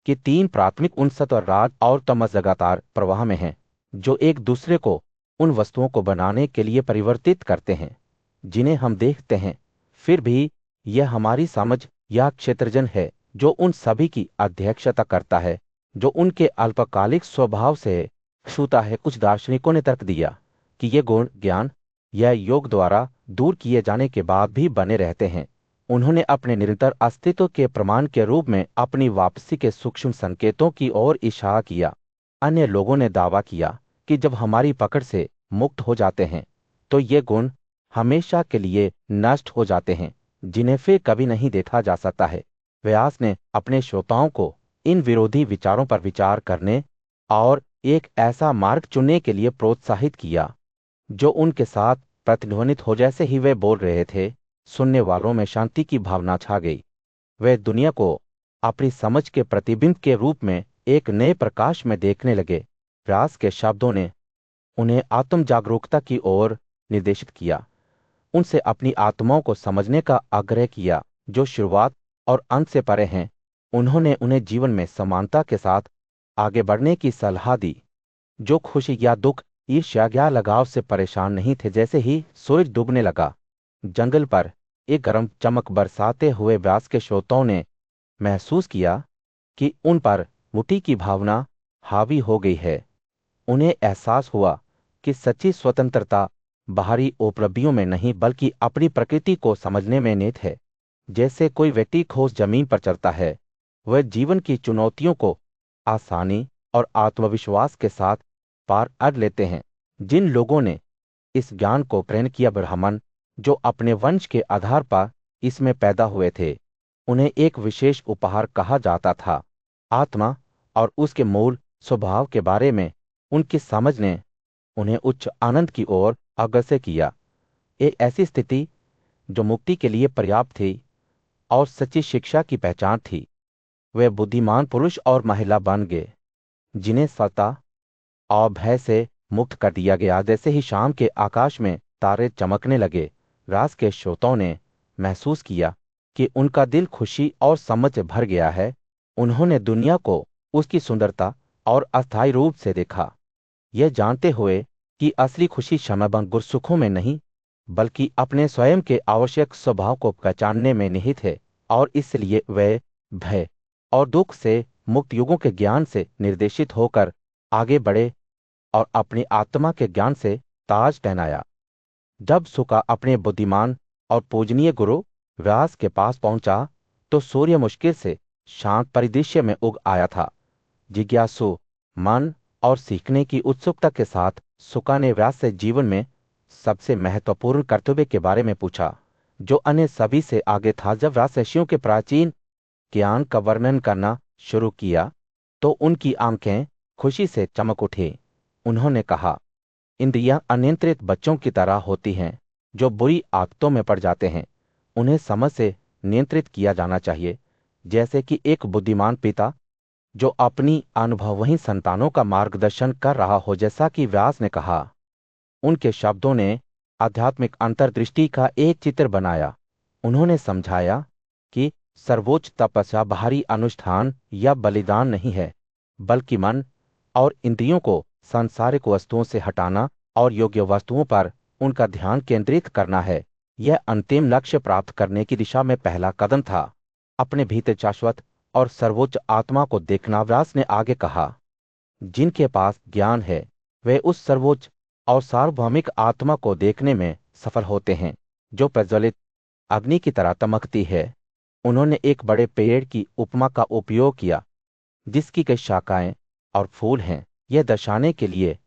कि 3 प्राथमिक उन सत्व, राज और तमस लगातार प्रवाह में हैं, जो एक दूसरे को उन वस्तुओं को बनाने के लिए परिवर्तित करते हैं जिन्हें हम देखते हैं। फिर भी यह हमारी समझ या क्षेत्रजन है जो उन सभी की अध्यक्षता करता है, जो उनके अल्पकालिक स्वभाव से छूता है। कुछ दार्शनिकों ने तर्क दिया कि ये गुण ज्ञान या योग द्वारा दूर किए जाने के बाद भी बने रहते हैं। उन्होंने अपने निरंतर अस्तित्व के प्रमाण के रूप में अपनी वापसी के सूक्ष्म संकेतों की ओर इशारा किया। अन्य लोगों ने दावा किया कि जब हमारी पकड़ से मुक्त हो जाते हैं तो ये गुण हमेशा के लिए नष्ट हो जाते हैं, जिन्हें फिर कभी नहीं देखा जा सकता है। व्यास ने अपने श्रोताओं को इन विरोधी विचारों पर विचार करने और एक ऐसा मार्ग चुनने के लिए प्रोत्साहित किया जो उनके साथ प्रतिध्वनित हो। जैसे ही वे बोल रहे थे, सुनने वालों में शांति की भावना छा गई। वे दुनिया को अपनी समझ के प्रतिबिंब के रूप में एक नए प्रकाश में देखने लगे। व्यास के शब्दों ने उन्हें आत्म जागरूकता की ओर निर्देशित किया। उनसे अपनी आत्माओं को समझने का आग्रह किया जो शुरुआत और अंत से परे हैं। उन्होंने उन्हें जीवन में समानता के साथ आगे बढ़ने की सलाह दी, जो खुशी या दुख, ईर्ष्या या लगाव से परेशान नहीं थे। जैसे ही सूरज डूबने लगा, जंगल पर एक गर्म चमक बरसाते हुए व्यास के श्रोताओं ने महसूस किया कि उन पर मुक्ति की भावना हावी हो गई है। उन्हें एहसास हुआ कि सच्ची स्वतंत्रता बाहरी उपलब्धियों में नहीं बल्कि अपनी प्रकृति को समझने में निहित है। जैसे कोई व्यक्ति ठोस जमीन पर चलता है, वह जीवन की चुनौतियों को आसानी और आत्मविश्वास के साथ पार कर लेते हैं। जिन लोगों ने इस ज्ञान को ग्रहण किया, ब्राह्मण जो अपने वंश के आधार पर इसमें पैदा हुए थे, उन्हें एक विशेष उपहार कहा जाता था। आत्मा और उसके मूल स्वभाव के बारे में उनकी समझ ने उन्हें उच्च आनंद की ओर अग्रसर किया, एक ऐसी स्थिति जो मुक्ति के लिए पर्याप्त थी और सच्ची शिक्षा की पहचान थी। वे बुद्धिमान पुरुष और महिला बन गए जिन्हें सत्ता और भय से मुक्त कर दिया गया। जैसे ही शाम के आकाश में तारे चमकने लगे, रास के श्रोताओं ने महसूस किया कि उनका दिल खुशी और समझ से भर गया है। उन्होंने दुनिया को उसकी सुंदरता और अस्थायी रूप से देखा, यह जानते हुए कि असली खुशी क्षमाबंद गुरसुखों में नहीं बल्कि अपने स्वयं के आवश्यक स्वभाव को पहचानने में निहित है। और इसलिए वे भय और दुख से मुक्त युगों के ज्ञान से निर्देशित होकर आगे बढ़े और अपनी आत्मा के ज्ञान से ताज पहनाया। जब सुका अपने बुद्धिमान और पूजनीय गुरु व्यास के पास पहुंचा तो सूर्य मुश्किल से शांत परिदृश्य में उग आया था। जिज्ञासु मन और सीखने की उत्सुकता के साथ सुका ने व्यास से जीवन में सबसे महत्वपूर्ण कर्तव्य के बारे में पूछा, जो अन्य सभी से आगे था। जब व्यास ऋषियों के प्राचीन ज्ञान का वर्णन करना शुरू किया तो उनकी आंखें खुशी से चमक उठी। उन्होंने कहा, इंद्रियां अनियंत्रित बच्चों की तरह होती हैं जो बुरी आदतों में पड़ जाते हैं। उन्हें समझ से नियंत्रित किया जाना चाहिए, जैसे कि एक बुद्धिमान पिता जो अपनी अनुभवहीन संतानों का मार्गदर्शन कर रहा हो। जैसा कि व्यास ने कहा, उनके शब्दों ने आध्यात्मिक अंतर्दृष्टि का एक चित्र बनाया। उन्होंने समझाया कि सर्वोच्च तपस्या बाहरी अनुष्ठान या बलिदान नहीं है, बल्कि मन और इंद्रियों को सांसारिक वस्तुओं से हटाना और योग्य वस्तुओं पर उनका ध्यान केंद्रित करना है। यह अंतिम लक्ष्य प्राप्त करने की दिशा में पहला कदम था। अपने भीतर शाश्वत और सर्वोच्च आत्मा को देखना। व्यास ने आगे कहा, जिनके पास ज्ञान है वे उस सर्वोच्च और सार्वभौमिक आत्मा को देखने में सफल होते हैं जो प्रज्वलित अग्नि की तरह चमकती है। उन्होंने एक बड़े पेड़ की उपमा का उपयोग किया जिसकी कई शाखाएं और फूल हैं, यह दर्शाने के लिए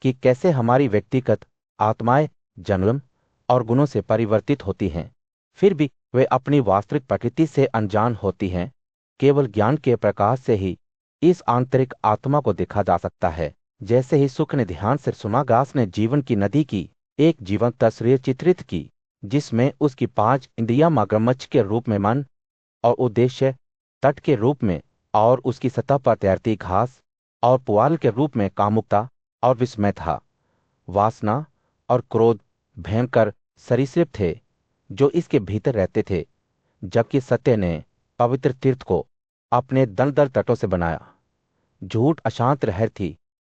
कि कैसे हमारी व्यक्तिगत आत्माएं जन्म और गुणों से परिवर्तित होती हैं, फिर भी वे अपनी वास्तविक प्रकृति से अनजान होती हैं। केवल ज्ञान के प्रकाश से ही इस आंतरिक आत्मा को देखा जा सकता है। जैसे ही सुख ने ध्यान से सुना, व्यास ने जीवन की नदी की एक जीवंत तस्वीर चित्रित की जिसमें उसकी 5 इंद्रियां मगरमच्छ के रूप में मन और उद्देश्य, तट के रूप में और उसकी सतह पर तैरती घास और पुआल के रूप में कामुकता और विस्मय था। वासना और क्रोध भयंकर सरीसृप थे जो इसके भीतर रहते थे, जबकि सत्य ने पवित्र तीर्थ को अपने दलदल तटों से बनाया। झूठ अशांत लहर थी,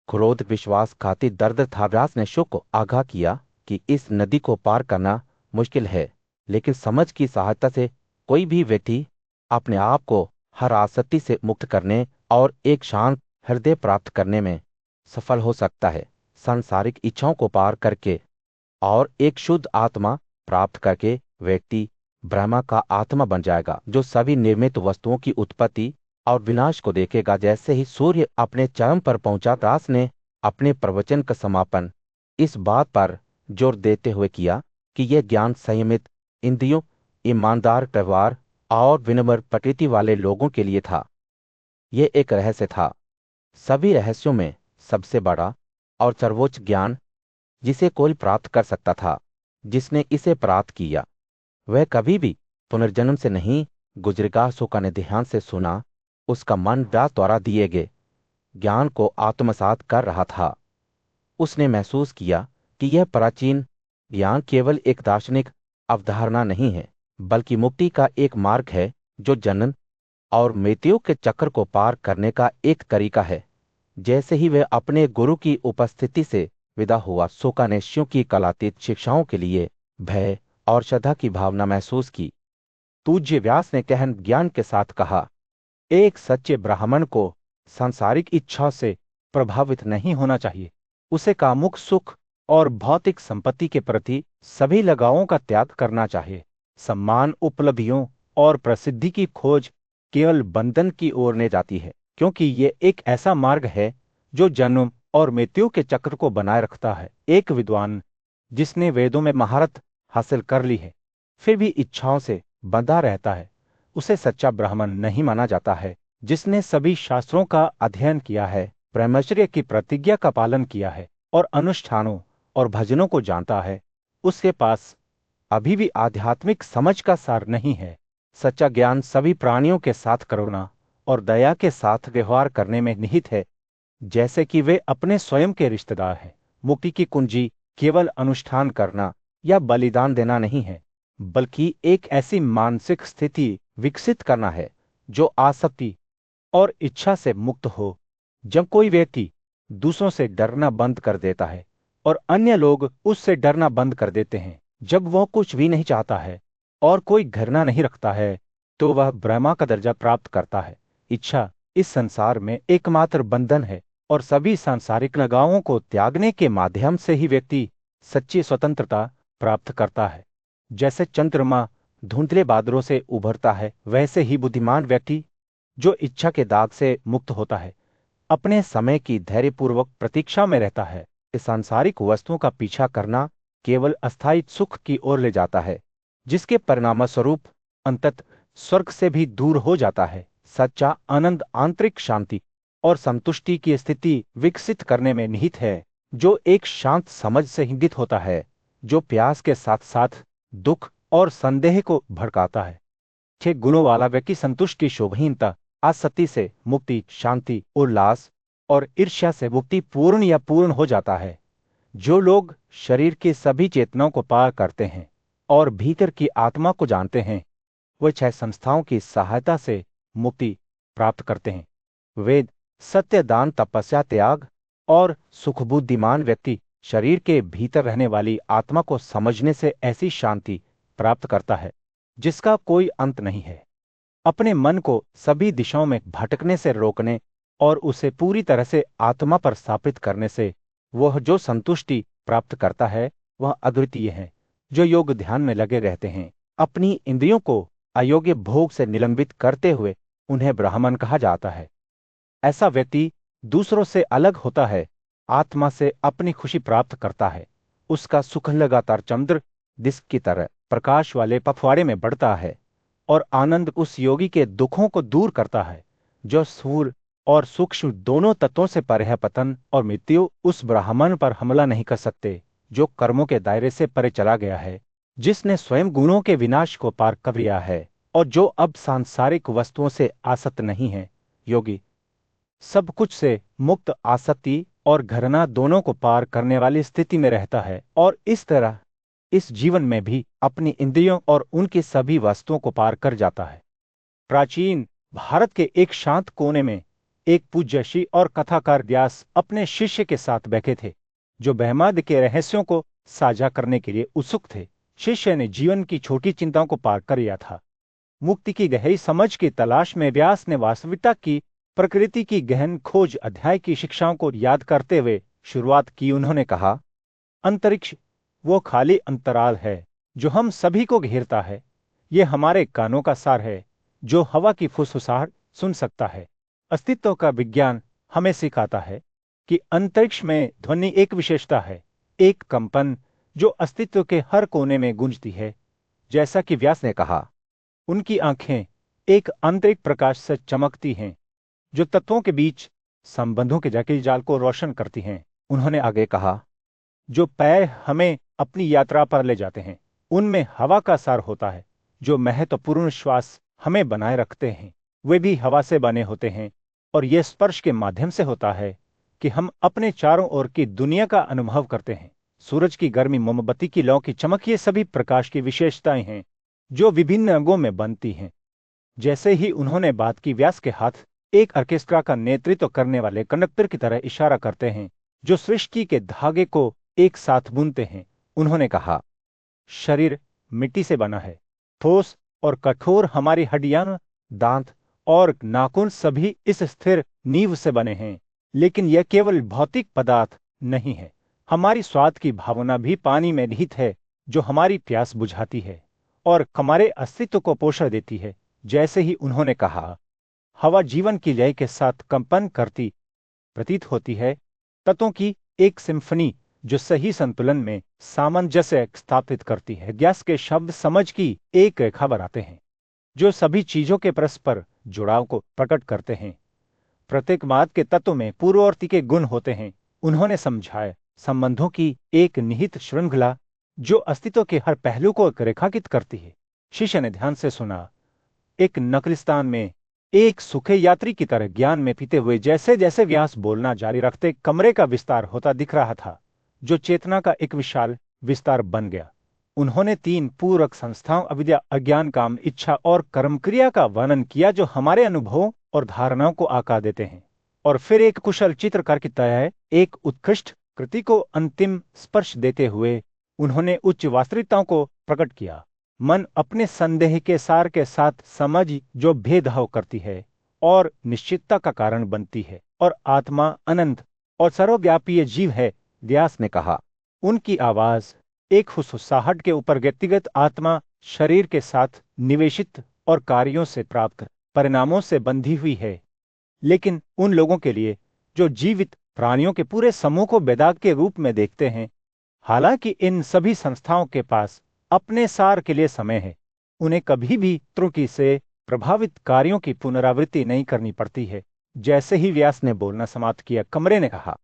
क्रोध विश्वासघाती दर्द था। व्यास ने शुक को आगाह किया कि इस नदी को पार करना मुश्किल है, लेकिन समझ की सहायता से कोई भी व्यक्ति अपने आप को हर आसक्ति से मुक्त करने और एक शांत हृदय प्राप्त करने में सफल हो सकता है। सांसारिक इच्छाओं को पार करके और एक शुद्ध आत्मा प्राप्त करके व्यक्ति ब्रह्मा का आत्मा बन जाएगा जो सभी निर्मित वस्तुओं की उत्पत्ति और विनाश को देखेगा। जैसे ही सूर्य अपने चरम पर पहुंचा, व्यास ने अपने प्रवचन का समापन इस बात पर जोर देते हुए किया कि यह ज्ञान संयमित इंद्रियों, ईमानदार व्यवहार और विनम्र प्रकृति वाले लोगों के लिए था। यह एक रहस्य था, सभी रहस्यों में सबसे बड़ा और सर्वोच्च ज्ञान जिसे कोई प्राप्त कर सकता था। जिसने इसे प्राप्त किया वह कभी भी पुनर्जन्म से नहीं गुजरिका सोका ने ध्यान से सुना। उसका मन व्यास द्वारा दिए गए ज्ञान को आत्मसात कर रहा था। उसने महसूस किया कि यह प्राचीन ज्ञान केवल एक दार्शनिक अवधारणा नहीं है, बल्कि मुक्ति का एक मार्ग है जो जन्म और मृत्यु के चक्र को पार करने का एक तरीका है। जैसे ही वह अपने गुरु की उपस्थिति से विदा हुआ, सोका ने शिव की कलातीत शिक्षाओं के लिए भय और श्रद्धा की भावना महसूस की। पूज्य व्यास ने गहन ज्ञान के साथ कहा, एक सच्चे ब्राह्मण को सांसारिक इच्छा से प्रभावित नहीं होना चाहिए। उसे कामुक सुख और भौतिक संपत्ति के प्रति सभी लगावों का त्याग करना चाहिए। सम्मान, उपलब्धियों और प्रसिद्धि की खोज केवल बंधन की ओर ले जाती है, क्योंकि ये एक ऐसा मार्ग है जो जन्म और मृत्यु के चक्र को बनाए रखता है। एक विद्वान जिसने वेदों में महारत हासिल कर ली है, फिर भी इच्छाओं से बंधा रहता है, उसे सच्चा ब्राह्मण नहीं माना जाता है। जिसने सभी शास्त्रों का अध्ययन किया है, ब्रह्मचर्य की प्रतिज्ञा का पालन किया है और अनुष्ठानों और भजनों को जानता है, उसके पास अभी भी आध्यात्मिक समझ का सार नहीं है। सच्चा ज्ञान सभी प्राणियों के साथ करुणा और दया के साथ व्यवहार करने में निहित है, जैसे कि वे अपने स्वयं के रिश्तेदार हैं। मुक्ति की कुंजी केवल अनुष्ठान करना या बलिदान देना नहीं है, बल्कि एक ऐसी मानसिक स्थिति विकसित करना है जो आसक्ति और इच्छा से मुक्त हो। जब कोई व्यक्ति दूसरों से डरना बंद कर देता है और अन्य लोग उससे डरना बंद कर देते हैं, जब वह कुछ भी नहीं चाहता है और कोई घृणा नहीं रखता है, तो वह ब्रह्मा का दर्जा प्राप्त करता है। इच्छा इस संसार में एकमात्र बंधन है और सभी सांसारिक लगावों को त्यागने के माध्यम से ही व्यक्ति सच्ची स्वतंत्रता प्राप्त करता है। जैसे चंद्रमा धुंधले बादलों से उभरता है, वैसे ही बुद्धिमान व्यक्ति जो इच्छा के दाग से मुक्त होता है, अपने समय की धैर्यपूर्वक प्रतीक्षा में रहता है। इस सांसारिक वस्तुओं का पीछा करना केवल अस्थायी सुख की ओर ले जाता है, जिसके परिणामस्वरूप अंततः स्वर्ग से भी दूर हो जाता है। सच्चा आनंद आंतरिक शांति और संतुष्टि की स्थिति विकसित करने में निहित है, जो एक शांत समझ से इंगित होता है, जो प्यास के साथ साथ दुख और संदेह को भड़काता है। छह गुणों वाला व्यक्ति संतुष्ट की शोभहीनता, आसक्ति से मुक्ति, शांति, उल्लास और ईर्ष्या से मुक्ति पूर्ण या पूर्ण हो जाता है। जो लोग शरीर की सभी चेतनाओं को पार करते हैं और भीतर की आत्मा को जानते हैं, वे छह संस्थाओं की सहायता से मुक्ति प्राप्त करते हैं। वेद, सत्य, दान, तपस्या, त्याग और सुखबुद्धिमान व्यक्ति शरीर के भीतर रहने वाली आत्मा को समझने से ऐसी शांति प्राप्त करता है जिसका कोई अंत नहीं है। अपने मन को सभी दिशाओं में भटकने से रोकने और उसे पूरी तरह से आत्मा पर स्थापित करने से वह जो संतुष्टि प्राप्त करता है, वह अद्वितीय है। जो योग ध्यान में लगे रहते हैं, अपनी इंद्रियों को अयोग्य भोग से निलंबित करते हुए, उन्हें ब्राह्मण कहा जाता है। ऐसा व्यक्ति दूसरों से अलग होता है, आत्मा से अपनी खुशी प्राप्त करता है। उसका सुख लगातार चंद्र दिश की तरह प्रकाश वाले पखवाड़े में बढ़ता है और आनंद उस योगी के दुखों को दूर करता है जो स्थूल और सूक्ष्म दोनों तत्वों से परे है। पतन और मृत्यु उस ब्राह्मण पर हमला नहीं कर सकते जो कर्मों के दायरे से परे चला गया है, जिसने स्वयं गुणों के विनाश को पार कर लिया है और जो अब सांसारिक वस्तुओं से आसक्त नहीं है। योगी सब कुछ से मुक्त, आसक्ति और घृणा दोनों को पार करने वाली स्थिति में रहता है और इस तरह इस जीवन में भी अपनी इंद्रियों और उनकी सभी वस्तुओं को पार कर जाता है। प्राचीन भारत के एक शांत कोने में एक पूज्यशी और कथाकार व्यास अपने शिष्य के साथ बैठे थे, जो ब्रह्मांड के रहस्यों को साझा करने के लिए उत्सुक थे। शिष्य ने जीवन की छोटी चिंताओं को पार कर लिया था। मुक्ति की गहरी समझ की तलाश में व्यास ने वास्तविकता की प्रकृति की गहन खोज अध्याय की शिक्षाओं को याद करते हुए शुरुआत की। उन्होंने कहा, अंतरिक्ष वो खाली अंतराल है जो हम सभी को घेरता है। ये हमारे कानों का सार है जो हवा की फुसफुसाहट सुन सकता है। अस्तित्व का विज्ञान हमें सिखाता है कि अंतरिक्ष में ध्वनि एक विशेषता है, एक कंपन जो अस्तित्व के हर कोने में गूंजती है। जैसा कि व्यास ने कहा, उनकी आंखें एक आंतरिक प्रकाश से चमकती हैं जो तत्वों के बीच संबंधों के जटिल जाल को रोशन करती हैं। उन्होंने आगे कहा, जो पैर हमें अपनी यात्रा पर ले जाते हैं, उनमें हवा का सार होता है। जो महत्वपूर्ण श्वास हमें बनाए रखते हैं वे भी हवा से बने होते हैं, और यह स्पर्श के माध्यम से होता है कि हम अपने चारों ओर की दुनिया का अनुभव करते हैं। सूरज की गर्मी, मोमबत्ती की लौ की चमक, ये सभी प्रकाश की विशेषताएं हैं जो विभिन्न अंगों में बनती हैं। जैसे ही उन्होंने बात की, व्यास के हाथ एक ऑर्केस्ट्रा का नेतृत्व करने वाले कंडक्टर की तरह इशारा करते हैं जो सृष्टि के धागे को एक साथ बुनते हैं। उन्होंने कहा, शरीर मिट्टी से बना है, ठोस और कठोर। हमारी हड्डियां, दांत और नाखून सभी इस स्थिर नींव से बने हैं। लेकिन यह केवल भौतिक पदार्थ नहीं है। हमारी स्वाद की भावना भी पानी में निहित है, जो हमारी प्यास बुझाती है और हमारे अस्तित्व को पोषण देती है। जैसे ही उन्होंने कहा, हवा जीवन की लय के साथ कंपन करती प्रतीत होती है, तत्वों की एक सिम्फनी जो सही संतुलन में सामंजस्य स्थापित करती है। गैस के शब्द समझ की एक रेखा बनाते हैं जो सभी चीजों के परस्पर जुड़ाव को प्रकट करते हैं। प्रत्येक माद के तत्व में पूर्ववर्ती के गुण होते हैं। उन्होंने समझाया, संबंधों की एक निहित श्रृंखला जो अस्तित्व के हर पहलू को रेखांकित करती है। शिष्य ने ध्यान से सुना। एक नकलिस्तान में एक सूखे यात्री की तरह ज्ञान में पीते हुए जैसे जैसे व्यास बोलना जारी रखते, कमरे का विस्तार होता दिख रहा था, जो चेतना का एक विशाल विस्तार बन गया। उन्होंने 3 पूरक संस्थाओं, अविद्या, अज्ञान, काम, इच्छा और कर्म क्रिया का वर्णन किया जो हमारे अनुभवों और धारणाओं को आकार देते हैं। और फिर एक कुशल चित्रकार की तरह एक उत्कृष्ट कृति को अंतिम स्पर्श देते हुए उन्होंने उच्च वास्तविकताओं को प्रकट किया। मन अपने संदेह के सार के साथ समझ जो भेदभाव करती है और निश्चितता का कारण बनती है, और आत्मा अनंत और सर्वव्यापी जीव है, व्यास ने कहा। उनकी आवाज एक हुसहुसाहट के ऊपर व्यक्तिगत आत्मा शरीर के साथ निवेशित और कार्यों से प्राप्त परिणामों से बंधी हुई है। लेकिन उन लोगों के लिए जो जीवित प्राणियों के पूरे समूह को बेदाग के रूप में देखते हैं, हालांकि इन सभी संस्थाओं के पास अपने सार के लिए समय है, उन्हें कभी भी त्रुटि से प्रभावित कार्यों की पुनरावृत्ति नहीं करनी पड़ती है। जैसे ही व्यास ने बोलना समाप्त किया, कमरे ने कहा।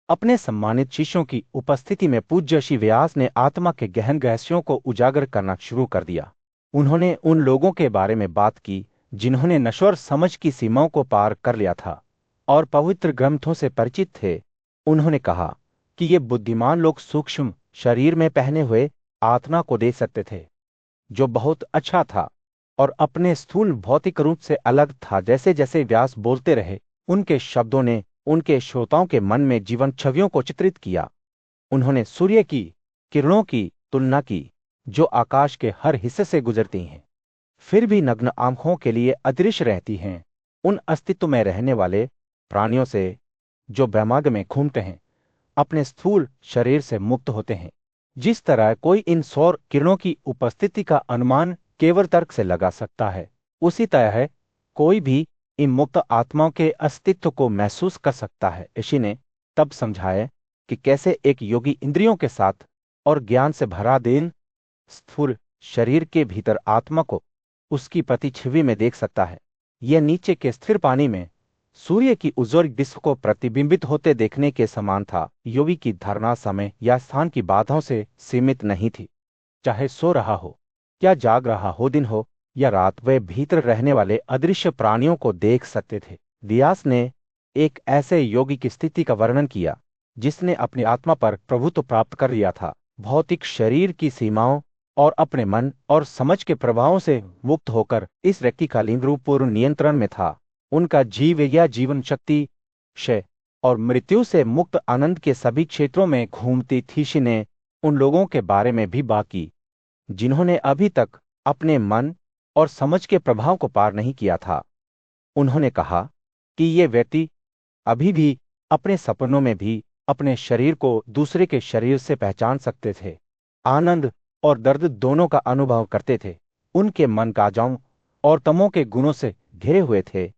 अपने सम्मानित शिष्यों की उपस्थिति में पूज्य श्री व्यास ने आत्मा के गहन रहस्यों को उजागर करना शुरू कर दिया। उन्होंने उन लोगों के बारे में बात की जिन्होंने नश्वर समझ की सीमाओं को पार कर लिया था और पवित्र ग्रंथों से परिचित थे। उन्होंने कहा कि ये बुद्धिमान लोग सूक्ष्म शरीर में पहने हुए आत्मा को दे सकते थे, जो बहुत अच्छा था और अपने स्थूल भौतिक रूप से अलग था। जैसे जैसे व्यास बोलते रहे, उनके शब्दों ने उनके श्रोताओं के मन में जीवन छवियों को चित्रित किया। उन्होंने सूर्य की किरणों की तुलना की जो आकाश के हर हिस्से से गुजरती हैं, फिर भी नग्न आंखों के लिए अदृश्य रहती हैं, उन अस्तित्व में रहने वाले प्राणियों से जो बैमाग में घूमते हैं, अपने स्थूल शरीर से मुक्त होते हैं। जिस तरह कोई इन सौर किरणों की उपस्थिति का अनुमान केवल तर्क से लगा सकता है, उसी तरह कोई भी इन मुक्त आत्माओं के अस्तित्व को महसूस कर सकता है। ऋषि ने तब समझाया कि कैसे एक योगी इंद्रियों के साथ और ज्ञान से भरा दिन स्थूल शरीर के भीतर आत्मा को उसकी प्रतिछवि में देख सकता है। यह नीचे के स्थिर पानी में सूर्य की उज्ज्वल डिस्क को प्रतिबिंबित होते देखने के समान था। योगी की धारणा समय या स्थान की बाधाओं से सीमित नहीं थी। चाहे सो रहा हो या जाग रहा हो, दिन हो या रात, वे भीतर रहने वाले अदृश्य प्राणियों को देख सकते थे। व्यास ने एक ऐसे योगी की स्थिति का वर्णन किया जिसने अपनी आत्मा पर प्रभुत्व प्राप्त कर लिया था, भौतिक शरीर की सीमाओं और अपने मन और समझ के प्रभावों से मुक्त होकर इस व्यक्ति का लिंग रूप पूर्ण नियंत्रण में था। उनका जीव या जीवन शक्ति क्षय और मृत्यु से मुक्त आनंद के सभी क्षेत्रों में घूमती थी। ऋषि ने उन लोगों के बारे में भी बात की जिन्होंने अभी तक अपने मन और समझ के प्रभाव को पार नहीं किया था। उन्होंने कहा कि ये व्यक्ति अभी भी अपने सपनों में भी अपने शरीर को दूसरे के शरीर से पहचान सकते थे, आनंद और दर्द दोनों का अनुभव करते थे। उनके मन काजाओं और तमों के गुणों से घिरे हुए थे।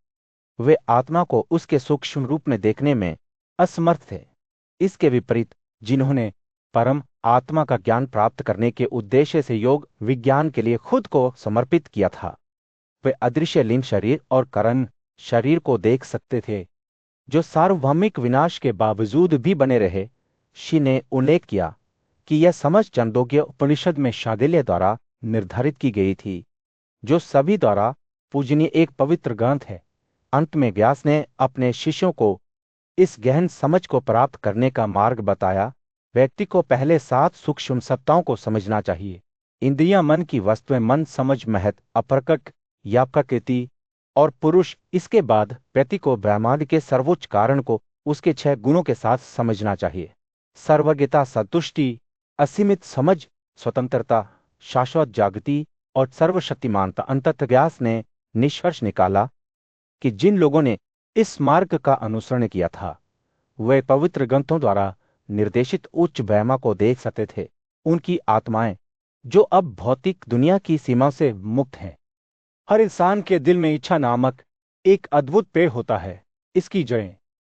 वे आत्मा को उसके सूक्ष्म रूप में देखने में असमर्थ थे। इसके विपरीत जिन्होंने परम आत्मा का ज्ञान प्राप्त करने के उद्देश्य से योग विज्ञान के लिए खुद को समर्पित किया था, वे अदृश्य लिंग शरीर और करण शरीर को देख सकते थे जो सार्वभौमिक विनाश के बावजूद भी बने रहे। ऋषि ने उल्लेख किया कि यह समझ छांदोग्य उपनिषद में शांडिल्य द्वारा निर्धारित की गई थी, जो सभी द्वारा पूजनीय एक पवित्र ग्रंथ है। अंत में व्यास ने अपने शिष्यों को इस गहन समझ को प्राप्त करने का मार्ग बताया। व्यक्ति को पहले 7 सूक्ष्म सत्ताओं को समझना चाहिए। इंद्रियां, मन की वस्तुएं, मन, समझ, महत, अप्रकट या प्रकृति और पुरुष। इसके बाद व्यक्ति को ब्रह्मांड के सर्वोच्च कारण को उसके 6 गुणों के साथ समझना चाहिए। सर्वज्ञता, संतुष्टि, असीमित समझ, स्वतंत्रता, शाश्वत जागृति और सर्वशक्तिमानता। अंततः व्यास ने निष्कर्ष निकाला कि जिन लोगों ने इस मार्ग का अनुसरण किया था वे पवित्र ग्रंथों द्वारा निर्देशित उच्च ब्रह्मा को देख सकते थे। उनकी आत्माएं जो अब भौतिक दुनिया की सीमा से मुक्त हैं। हर इंसान के दिल में इच्छा नामक एक अद्भुत पेड़ होता है। इसकी जड़ें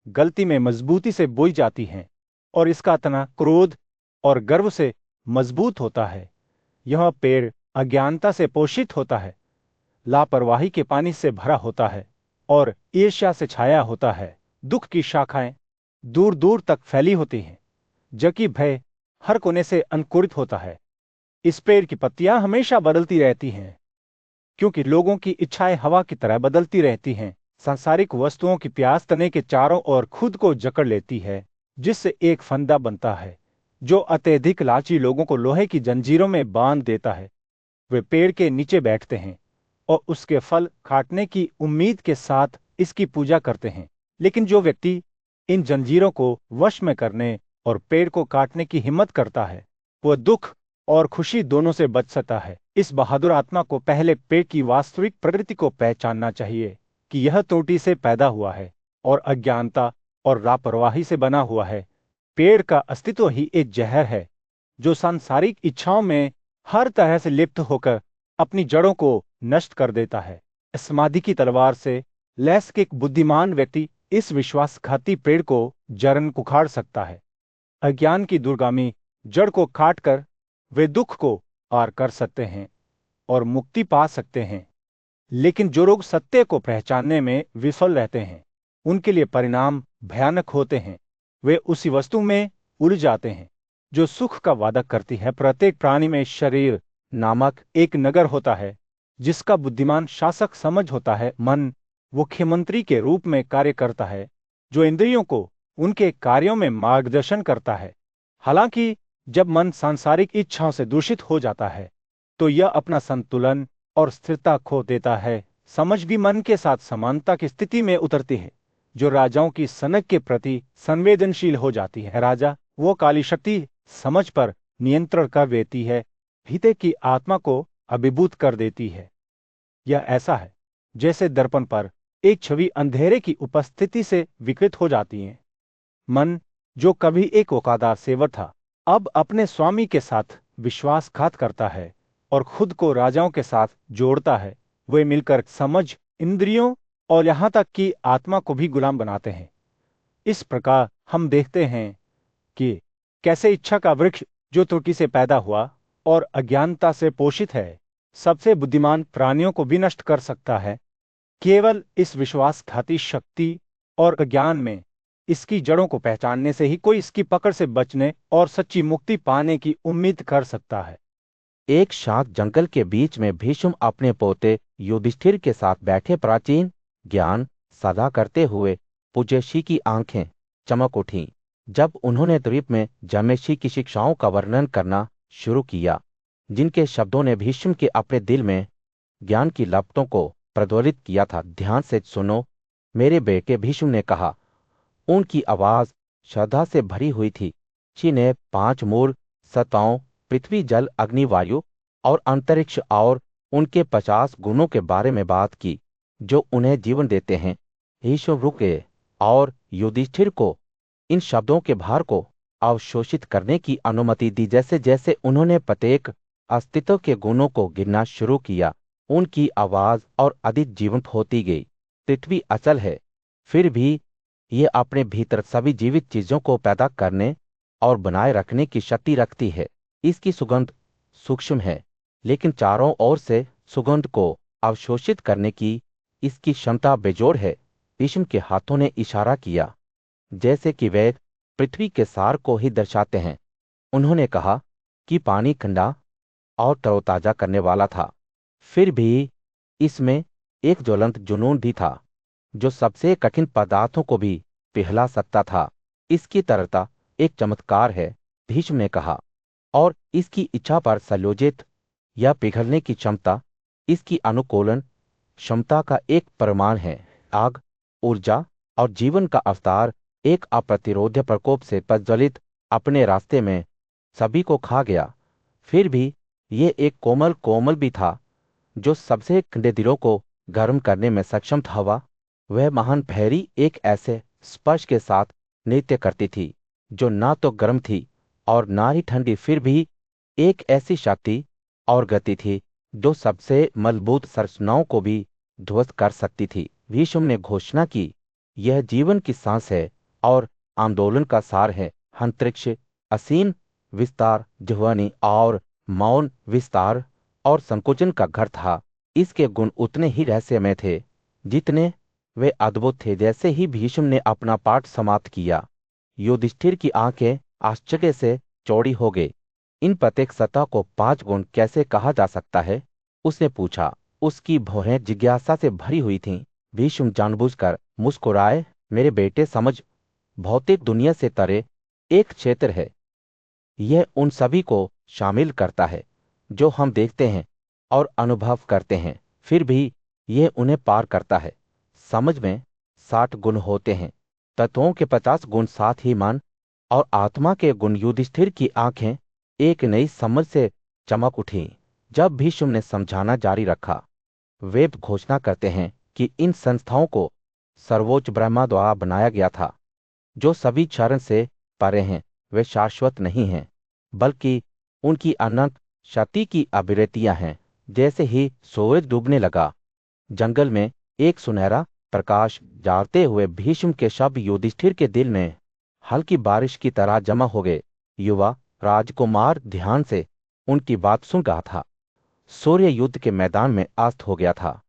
गलती में मजबूती से बोई जाती हैं और इसका तना क्रोध और गर्व से मजबूत होता है। यह पेड़ अज्ञानता से पोषित होता है, लापरवाही के पानी से भरा होता है और ईर्ष्या से छाया होता है। दुख की शाखाएं दूर दूर तक फैली होती हैं, जबकि भय हर कोने से अंकुरित होता है। इस पेड़ की पत्तियां हमेशा बदलती रहती हैं, क्योंकि लोगों की इच्छाएं हवा की तरह बदलती रहती हैं। सांसारिक वस्तुओं की प्यास तने के चारों ओर खुद को जकड़ लेती है, जिससे एक फंदा बनता है जो अत्यधिक लालची लोगों को लोहे की जंजीरों में बांध देता है। वे पेड़ के नीचे बैठते हैं और उसके फल काटने की उम्मीद के साथ इसकी पूजा करते हैं। लेकिन जो व्यक्ति इन जंजीरों को वश में करने और पेड़ को काटने की हिम्मत करता है, वह दुख और खुशी दोनों से बच सकता है। इस बहादुर आत्मा को पहले पेड़ की वास्तविक प्रकृति को पहचानना चाहिए कि यह त्रुटि से पैदा हुआ है और अज्ञानता और लापरवाही से बना हुआ है। पेड़ का अस्तित्व ही एक जहर है जो सांसारिक इच्छाओं में हर तरह से लिप्त होकर अपनी जड़ों को नष्ट कर देता है। समाधि की तलवार से लैस एक बुद्धिमान व्यक्ति इस विश्वासघाती पेड़ को जड़न उखाड़ सकता है। अज्ञान की दुर्गामी जड़ को काटकर वे दुख को पार कर सकते हैं और मुक्ति पा सकते हैं। लेकिन जो लोग सत्य को पहचानने में विफल रहते हैं, उनके लिए परिणाम भयानक होते हैं। वे उसी वस्तु में उलझ जाते हैं जो सुख का वादा करती है। प्रत्येक प्राणी में शरीर नामक एक नगर होता है जिसका बुद्धिमान शासक समझ होता है। मन मुख्यमंत्री के रूप में कार्य करता है जो इंद्रियों को उनके कार्यों में मार्गदर्शन करता है। हालांकि जब मन सांसारिक इच्छाओं से दूषित हो जाता है तो यह अपना संतुलन और स्थिरता खो देता है। समझ भी मन के साथ समानता की स्थिति में उतरती है, जो राजाओं की सनक के प्रति संवेदनशील हो जाती है। राजा वो काली शक्ति समझ पर नियंत्रण कर देती है, भीतर की आत्मा को अभिभूत कर देती है। यह ऐसा है जैसे दर्पण पर एक छवि अंधेरे की उपस्थिति से विकृत हो जाती है। मन जो कभी एक वफादार सेवक था, अब अपने स्वामी के साथ विश्वासघात करता है और खुद को राजाओं के साथ जोड़ता है। वे मिलकर समझ, इंद्रियों और यहाँ तक कि आत्मा को भी गुलाम बनाते हैं। इस प्रकार हम देखते हैं कि कैसे इच्छा का वृक्ष जो त्रुटि से पैदा हुआ और अज्ञानता से पोषित है, सबसे बुद्धिमान प्राणियों को भी नष्ट कर सकता है। केवल इस विश्वासघाती शक्ति और अज्ञान में इसकी जड़ों को पहचानने से ही कोई इसकी पकड़ से बचने और सच्ची मुक्ति पाने की उम्मीद कर सकता है। एक शांत जंगल के बीच में भीष्म अपने पोते युधिष्ठिर के साथ बैठे। प्राचीन ज्ञान सदा करते हुए पुजयशी की आंखें चमक उठीं जब उन्होंने द्वीप में जमेशी की शिक्षाओं का वर्णन करना शुरू किया, जिनके शब्दों ने भीष्म के अपने दिल में ज्ञान की लपटों को प्रज्वलित किया था। ध्यान से सुनो मेरे बेटे, भीष्म ने कहा। उनकी आवाज श्रद्धा से भरी हुई थी। ऋषि ने 5 मूल सत्ताओं पृथ्वी, जल, अग्नि, वायु और अंतरिक्ष और उनके 50 गुणों के बारे में बात की जो उन्हें जीवन देते हैं। भीष्म रुके और युधिष्ठिर को इन शब्दों के भार को अवशोषित करने की अनुमति दी। जैसे जैसे उन्होंने प्रत्येक अस्तित्व के गुणों को गिनना शुरू किया, उनकी आवाज और अधिक जीवंत होती गई। पृथ्वी अचल है, फिर भी ये अपने भीतर सभी जीवित चीजों को पैदा करने और बनाए रखने की शक्ति रखती है। इसकी सुगंध सूक्ष्म है, लेकिन चारों ओर से सुगंध को अवशोषित करने की इसकी क्षमता बेजोड़ है। भीष्म के हाथों ने इशारा किया जैसे कि वे पृथ्वी के सार को ही दर्शाते हैं। उन्होंने कहा कि पानी ठंडा और तरोताजा करने वाला था, फिर भी इसमें एक ज्वलंत जुनून भी था जो सबसे कठिन पदार्थों को भी पिघला सकता था। इसकी तरलता एक चमत्कार है, भीष्म ने कहा, और इसकी इच्छा पर संयोजित या पिघलने की क्षमता इसकी अनुकूलन क्षमता का एक प्रमाण है। आग, ऊर्जा और जीवन का अवतार एक अप्रतिरोध्य प्रकोप से प्रज्वलित अपने रास्ते में सभी को खा गया। फिर भी ये एक कोमल कोमल भी था जो सबसे ठंडे दिलों को गर्म करने में सक्षम था। वह महान भैरी एक ऐसे स्पर्श के साथ नृत्य करती थी जो ना तो गर्म थी और ना ही ठंडी, फिर भी एक ऐसी शक्ति और गति थी जो सबसे मजबूत संरचनाओं को भी ध्वस्त कर सकती थी। भीष्म ने घोषणा की, यह जीवन की सांस है और आंदोलन का सार है। अंतरिक्ष असीम विस्तार, ध्वनि और मौन विस्तार और संकुचन का घर था। इसके गुण उतने ही रहस्यमय थे जितने वे अद्भुत थे। जैसे ही भीष्म ने अपना पाठ समाप्त किया, युधिष्ठिर की आंखें आश्चर्य से चौड़ी हो गई। इन प्रत्येक सत्ता को 5 गुण कैसे कहा जा सकता है? उसने पूछा। उसकी भौहें जिज्ञासा से भरी हुई थीं। भीष्म जानबूझकर मुस्कुराए, मेरे बेटे, समझ भौतिक दुनिया से तरे एक क्षेत्र है। यह उन सभी को शामिल करता है जो हम देखते हैं और अनुभव करते हैं, फिर भी यह उन्हें पार करता है। समझ में 60 गुण होते हैं, तत्वों के 50 गुण, साथ ही मन और आत्मा के गुण। युधिष्ठिर की आंखें एक नई समझ से चमक उठी। जब भीष्म ने समझाना जारी रखा, वे घोषणा करते हैं कि इन संस्थाओं को सर्वोच्च ब्रह्मा द्वारा बनाया गया था, जो सभी क्षरण से परे हैं। वे शाश्वत नहीं हैं, बल्कि उनकी अनंत शक्ति की अभिव्यक्तियां हैं। जैसे ही सूरज डूबने लगा, जंगल में एक सुनहरा प्रकाश जाते हुए भीष्म के शब्द युधिष्ठिर के दिल में हल्की बारिश की तरह जमा हो गए। युवा राजकुमार ध्यान से उनकी बात सुन रहा था। सूर्य युद्ध के मैदान में अस्त हो गया था,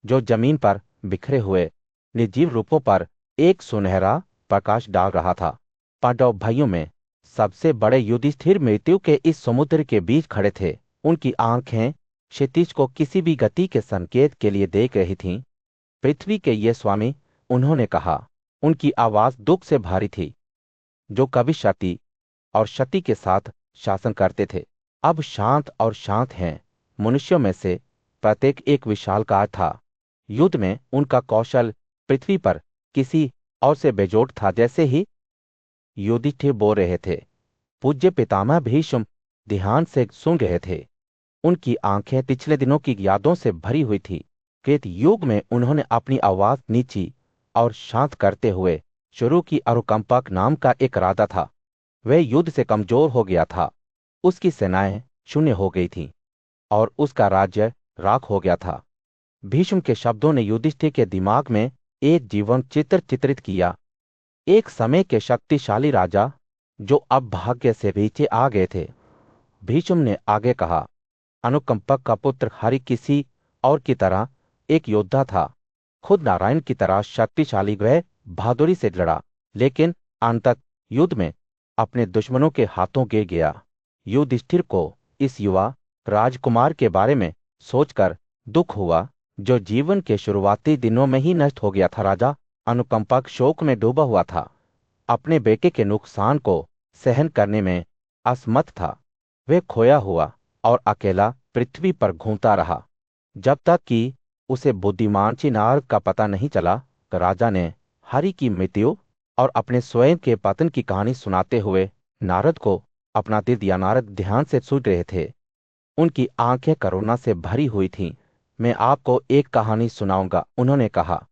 जो जमीन पर बिखरे हुए निर्जीव रूपों पर एक सुनहरा प्रकाश डाल रहा था। पांडव भाइयों में सबसे बड़े युधिष्ठिर मृत्यु के इस समुद्र के बीच खड़े थे। उनकी आंखें क्षितिज को किसी भी गति के संकेत के लिए देख रही थीं। पृथ्वी के ये स्वामी, उन्होंने कहा। उनकी आवाज दुख से भारी थी, जो कभी शक्ति और शक्ति के साथ शासन करते थे, अब शांत और शांत हैं। मनुष्यों में से प्रत्येक एक विशालकाय था। युद्ध में उनका कौशल पृथ्वी पर किसी और से बेजोड़ था। जैसे ही युधिष्ठिर बोल रहे थे, पूज्य पितामह भीष्म ध्यान से सुन रहे थे। उनकी आंखें पिछले दिनों की यादों से भरी हुई थी। कृत युग में उन्होंने अपनी आवाज नीची और शांत करते हुए शुरू की। अनुकंपक नाम का एक राजा था। वह युद्ध से कमजोर हो गया था। उसकी सेनाएं शून्य हो गई थीं और उसका राज्य राख हो गया था। भीष्म के शब्दों ने युधिष्ठिर के दिमाग में एक जीवन चित्र चित्रित किया। एक समय के शक्तिशाली राजा जो अब भाग्य से पीछे आ गए थे। भीष्म ने आगे कहा, अनुकंपक का पुत्र हरि किसी और की तरह एक योद्धा था। खुद नारायण की तरह शक्तिशाली। वह बहादुरी से लड़ा, लेकिन अंततः युद्ध में अपने दुश्मनों के हाथों गिर गया। युधिष्ठिर को इस युवा राजकुमार के बारे में सोचकर दुख हुआ, जो जीवन के शुरुआती दिनों में ही नष्ट हो गया था। राजा अनुकंपक शोक में डूबा हुआ था। अपने बेटे के नुकसान को सहन करने में असमर्थ था। वह खोया हुआ और अकेला पृथ्वी पर घूमता रहा, जब तक कि उसे बुद्धिमान नारद का पता नहीं चला। राजा ने हरि की मृत्यु और अपने स्वयं के पतन की कहानी सुनाते हुए नारद को अपना दिल दिया। नारद ध्यान से सुन रहे थे। उनकी आंखें करुणा से भरी हुई थीं। मैं आपको एक कहानी सुनाऊंगा, उन्होंने कहा,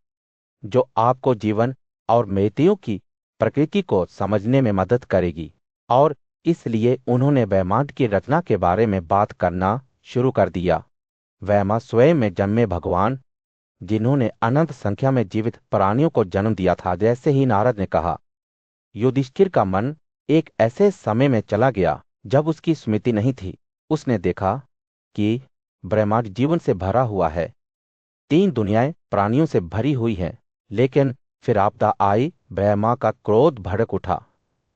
जो आपको जीवन और मृत्यु की प्रकृति को समझने में मदद करेगी। और इसलिए उन्होंने ब्रह्मांड की रचना के बारे में बात करना शुरू कर दिया। ब्रह्मा स्वयं में जन्मे भगवान, जिन्होंने अनंत संख्या में जीवित प्राणियों को जन्म दिया था। जैसे ही नारद ने कहा, युधिष्ठिर का मन एक ऐसे समय में चला गया जब उसकी स्मृति नहीं थी। उसने देखा कि ब्रह्मांड जीवन से भरा हुआ है। 3 दुनियाएं प्राणियों से भरी हुई हैं। लेकिन फिर आपदा आई। ब्रह्मा का क्रोध भड़क उठा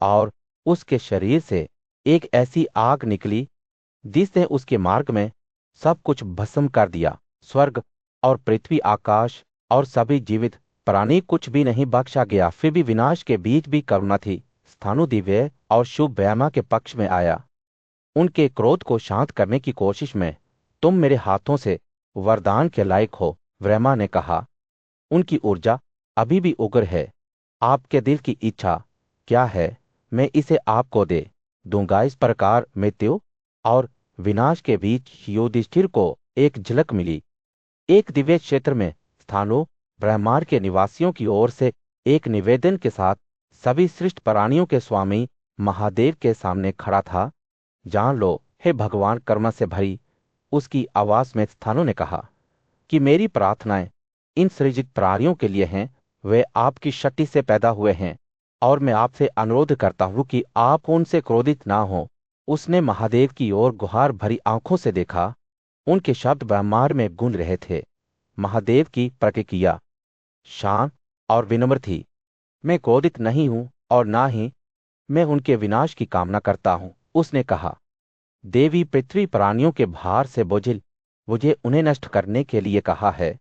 और उसके शरीर से एक ऐसी आग निकली जिसने उसके मार्ग में सब कुछ भस्म कर दिया। स्वर्ग और पृथ्वी, आकाश और सभी जीवित प्राणी कुछ भी नहीं बख्शा गया। फिर भी विनाश के बीच भी करुणा थी। स्थानु दिव्य और शुभ ब्रह्मा के पक्ष में आया। उनके क्रोध को शांत करने की कोशिश में तुम मेरे हाथों से वरदान के लायक हो, ब्रह्मा ने कहा। उनकी ऊर्जा अभी भी उग्र है। आपके दिल की इच्छा क्या है, मैं इसे आपको दे दूंगा। इस प्रकार मृत्यु और विनाश के बीच युधिष्ठिर को एक झलक मिली। एक दिव्य क्षेत्र में स्थानु ब्रह्मांड के निवासियों की ओर से एक निवेदन के साथ सभी सृष्ट प्राणियों के स्वामी महादेव के सामने खड़ा था। जान लो, हे भगवान, कर्म से भरी उसकी आवाज में स्थानु ने कहा कि मेरी प्रार्थनाएं इन सृजित प्राणियों के लिए हैं। वे आपकी शक्ति से पैदा हुए हैं और मैं आपसे अनुरोध करता हूं कि आप उनसे क्रोधित ना हो। उसने महादेव की ओर गुहार भरी आंखों से देखा। उनके शब्द ब्रह्मांड में गूंज रहे थे। महादेव की प्रतिक्रिया शांत और विनम्र थी। मैं क्रोधित नहीं हूं और ना ही मैं उनके विनाश की कामना करता हूं। उसने कहा, देवी पृथ्वी प्राणियों के भार से बोझिल मुझे उन्हें नष्ट करने के लिए कहा है,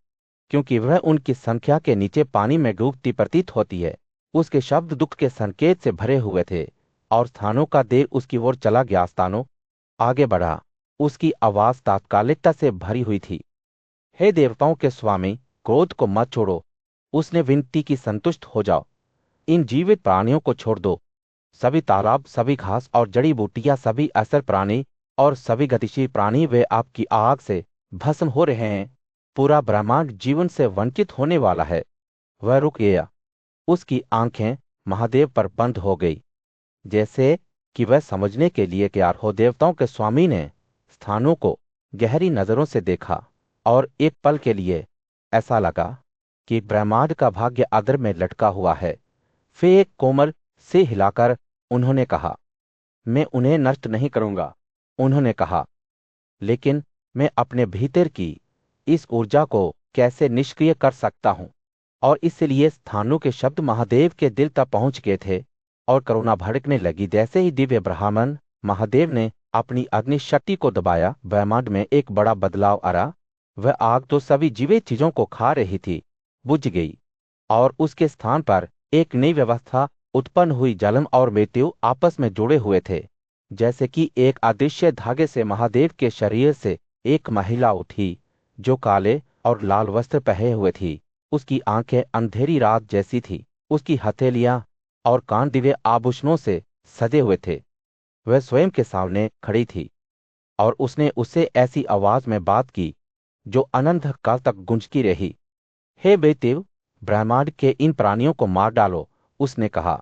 क्योंकि वह उनकी संख्या के नीचे पानी में डूबती प्रतीत होती है। उसके शब्द दुख के संकेत से भरे हुए थे और स्थानों का देर उसकी ओर चला गया। स्थानों आगे बढ़ा। उसकी आवाज तात्कालिकता से भरी हुई थी। हे देवताओं के स्वामी, क्रोध को मत छोड़ो। उसने विनती की, संतुष्ट हो जाओ। इन जीवित प्राणियों को छोड़ दो। सभी तालाब, सभी घास और जड़ी बूटियां, सभी असर प्राणी और सभी गतिशील प्राणी वे आपकी आग से भस्म हो रहे हैं। पूरा ब्रह्मांड जीवन से वंचित होने वाला है। वह रुक गया। उसकी आंखें महादेव पर बंद हो गई, जैसे कि वह समझने के लिए तैयार हो। देवताओं के स्वामी ने स्थानों को गहरी नजरों से देखा और एक पल के लिए ऐसा लगा कि ब्रह्मांड का भाग्य अधर में लटका हुआ है। फिर एक कोमल से हिलाकर उन्होंने कहा, मैं उन्हें नष्ट नहीं करूंगा। उन्होंने कहा, लेकिन मैं अपने भीतर की इस ऊर्जा को कैसे निष्क्रिय कर सकता हूं। और इसलिए स्थानों के शब्द महादेव के दिल तक पहुंच गए थे और करुणा भड़कने लगी। जैसे ही दिव्य ब्राह्मण महादेव ने अपनी अग्नि शक्ति को दबाया, ब्रह्मांड में एक बड़ा बदलाव आया। वह आग तो सभी जीवित चीजों को खा रही थी, बुझ गई और उसके स्थान पर एक नई व्यवस्था उत्पन्न हुई। जन्म और मृत्यु आपस में जुड़े हुए थे। जैसे कि एक अदृश्य धागे से महादेव के शरीर से एक महिला उठी जो काले और लाल वस्त्र पहने हुए थी। उसकी आंखें अंधेरी रात जैसी थी। उसकी हथेलियां और कान दिव्य आभूषणों से सजे हुए थे। वह स्वयं के सामने खड़ी थी और उसने उससे ऐसी आवाज में बात की जो अनंत काल तक गूंजती रही। हे बेतिव, ब्रह्मांड के इन प्राणियों को मार डालो। उसने कहा,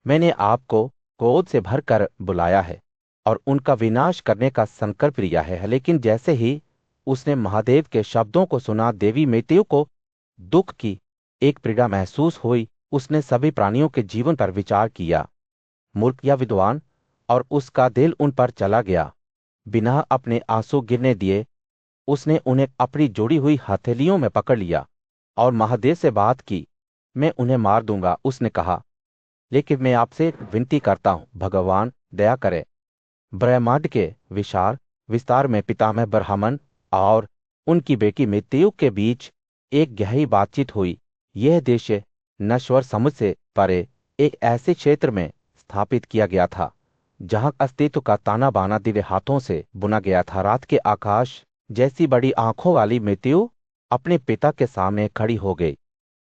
मैंने आपको क्रोध से भरकर बुलाया है और उनका विनाश करने का संकल्प लिया है। लेकिन जैसे ही उसने महादेव के शब्दों को सुना, देवी मृत्यु को दुख की एक पीड़ा महसूस हुई। उसने सभी प्राणियों के जीवन पर विचार किया, मूर्ख या विद्वान, और उसका दिल उन पर चला गया। बिना अपने आंसू गिरने दिए उसने उन्हें अपनी जोड़ी हुई हथेलियों में पकड़ लिया और महादेव से बात की, मैं उन्हें मार दूंगा। उसने कहा, लेकिन मैं आपसे एक विनती करता हूं, भगवान दया करें। ब्रह्मांड के विशाल विस्तार में पितामह ब्राह्मण और उनकी बेटी मृत्यु के बीच एक गहरी बातचीत हुई। यह दृश्य नश्वर समझ से परे एक ऐसे क्षेत्र में स्थापित किया गया था जहां अस्तित्व का ताना बाना दिव्य हाथों से बुना गया था। रात के आकाश जैसी बड़ी आंखों वाली मृत्यु अपने पिता के सामने खड़ी हो गई।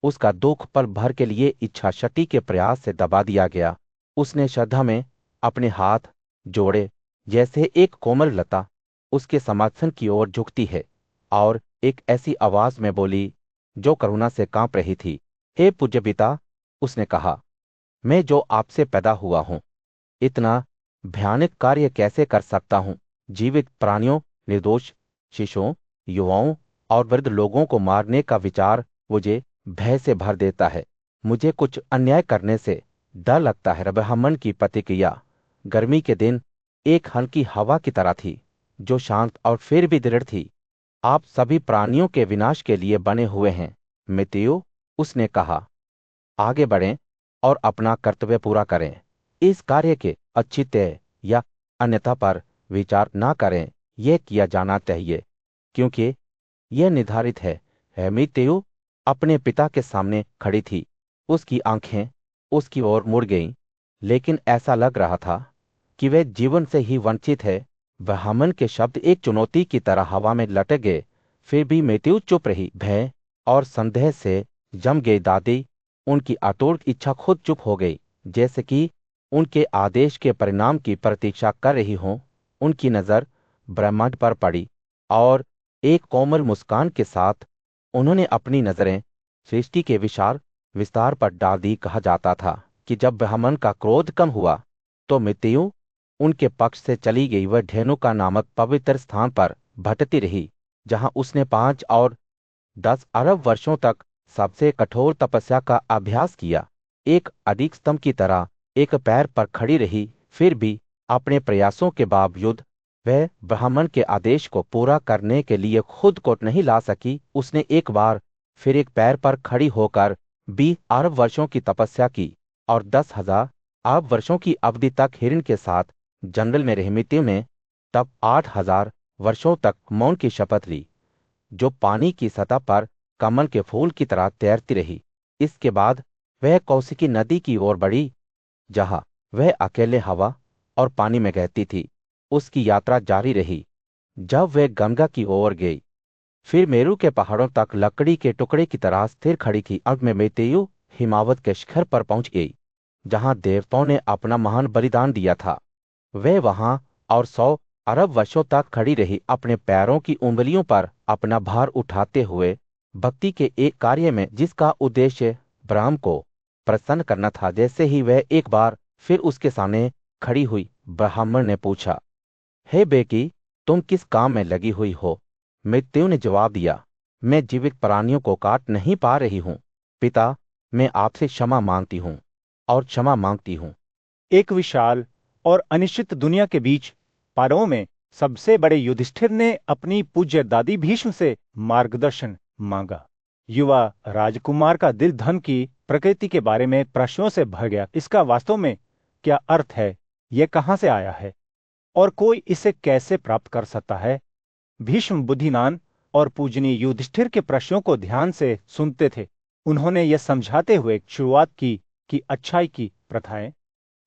उसका दुख पल भर के लिए इच्छा शक्ति के प्रयास से दबा दिया गया। उसने श्रद्धा में अपने हाथ जोड़े, जैसे एक कोमल लता उसके समर्थन की ओर झुकती है, और एक ऐसी आवाज में बोली जो करुणा से कांप रही थी, हे पूज्य पिता, उसने कहा, मैं जो आपसे पैदा हुआ हूं, इतना भयानक कार्य कैसे कर सकता हूं। जीवित प्राणियों, निर्दोष शिशुओं, युवाओं और वृद्ध लोगों को मारने का विचार मुझे भय से भर देता है। मुझे कुछ अन्याय करने से डर लगता है। ब्राह्मण की प्रतिक्रिया गर्मी के दिन एक हल्की हवा की तरह थी, जो शांत और फिर भी दृढ़ थी। आप सभी प्राणियों के विनाश के लिए बने हुए हैं मृत्यु, उसने कहा। आगे बढ़ें और अपना कर्तव्य पूरा करें। इस कार्य के औचित्य या अन्यथा पर विचार ना करें। यह किया जाना चाहिए क्योंकि यह निर्धारित है हेमीतेउ अपने पिता के सामने खड़ी थी। उसकी आंखें उसकी ओर मुड़ गईं, लेकिन ऐसा लग रहा था कि वह जीवन से ही वंचित है। ब्राह्मण के शब्द एक चुनौती की तरह हवा में लटक गए। फिर भी मेत्यू चुप रही। भय और संदेह से जम गई दादी, उनकी अटूट इच्छा खुद चुप हो गई, जैसे कि उनके आदेश के परिणाम की प्रतीक्षा कर रही हों। उनकी नज़र ब्रह्मांड पर पड़ी और एक कोमल मुस्कान के साथ उन्होंने अपनी नजरें सृष्टि के विशाल विस्तार पर डाल दी। कहा जाता था कि जब ब्राह्मण का क्रोध कम हुआ तो मृत्यु उनके पक्ष से चली गई। वह धेनुका नामक पवित्र स्थान पर भटकती रही, जहां उसने 5 और 10 अरब वर्षों तक सबसे कठोर तपस्या का अभ्यास किया। एक अडिग स्तंभ की तरह एक पैर पर खड़ी रही। फिर भी अपने प्रयासों के बावजूद वह ब्राह्मण के आदेश को पूरा करने के लिए खुद को नहीं ला सकी। उसने एक बार फिर एक पैर पर खड़ी होकर 20 अरब वर्षों की तपस्या की और 10,000 अरब वर्षों की अवधि तक हिरण के साथ जंगल में रही। मृत्यु ने तब 8,000 वर्षों तक मौन की शपथ ली, जो पानी की सतह पर कमल के फूल की तरह तैरती रही। इसके बाद वह कौशिकी नदी की ओर बढ़ी, जहां वह अकेले हवा और पानी में बहती थी। उसकी यात्रा जारी रही जब वह गंगा की ओर गई, फिर मेरू के पहाड़ों तक लकड़ी के टुकड़े की तरह स्थिर खड़ी थी। अंत में मृत्यु हिमावत के शिखर पर पहुंच गई, जहां देवताओं ने अपना महान बलिदान दिया था। वह वहां और 100 अरब वर्षों तक खड़ी रही, अपने पैरों की उंगलियों पर अपना भार उठाते हुए, भक्ति के एक कार्य में जिसका उद्देश्य ब्रह्म को प्रसन्न करना था। जैसे ही वह एक बार फिर उसके सामने खड़ी हुई, ब्राह्मण ने पूछा, हे बेटी, तुम किस काम में लगी हुई हो? मृत्यु ने जवाब दिया, मैं जीवित प्राणियों को काट नहीं पा रही हूं। पिता, मैं आपसे क्षमा मांगती हूं और क्षमा मांगती हूं। एक विशाल और अनिश्चित दुनिया के बीच पारों में सबसे बड़े युधिष्ठिर ने अपनी पूज्य दादी भीष्म से मार्गदर्शन मांगा। युवा राजकुमार का दिल धन की प्रकृति के बारे में प्रश्नों से भर गया। इसका वास्तव में क्या अर्थ है? यह कहां से आया है और कोई इसे कैसे प्राप्त कर सकता है? भीष्म बुद्धिमान और पूजनीय युधिष्ठिर के प्रश्नों को ध्यान से सुनते थे। उन्होंने यह समझाते हुए शुरुआत की कि अच्छाई की प्रथाएं,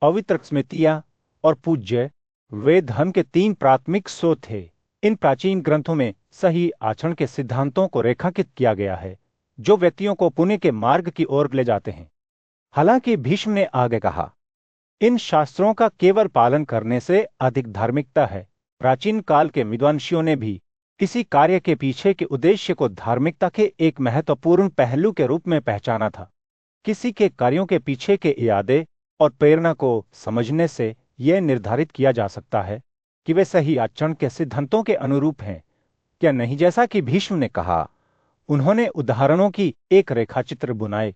पवित्र स्मृतियां और पूज्य वे धर्म के 3 प्राथमिक स्रोत थे। इन प्राचीन ग्रंथों में सही आचरण के सिद्धांतों को रेखांकित किया गया है, जो व्यक्तियों को पुण्य के मार्ग की ओर ले जाते हैं। हालांकि भीष्म ने आगे कहा, इन शास्त्रों का केवल पालन करने से अधिक धार्मिकता है। प्राचीन काल के विद्वांसियों ने भी इसी कार्य के पीछे के उद्देश्य को धार्मिकता के एक महत्वपूर्ण पहलू के रूप में पहचाना था। किसी के कार्यों के पीछे के इरादे और प्रेरणा को समझने से यह निर्धारित किया जा सकता है कि वे सही आचरण के सिद्धांतों के अनुरूप हैं क्या नहीं। जैसा कि भीष्म ने कहा, उन्होंने उदाहरणों की एक रेखाचित्र बुनाए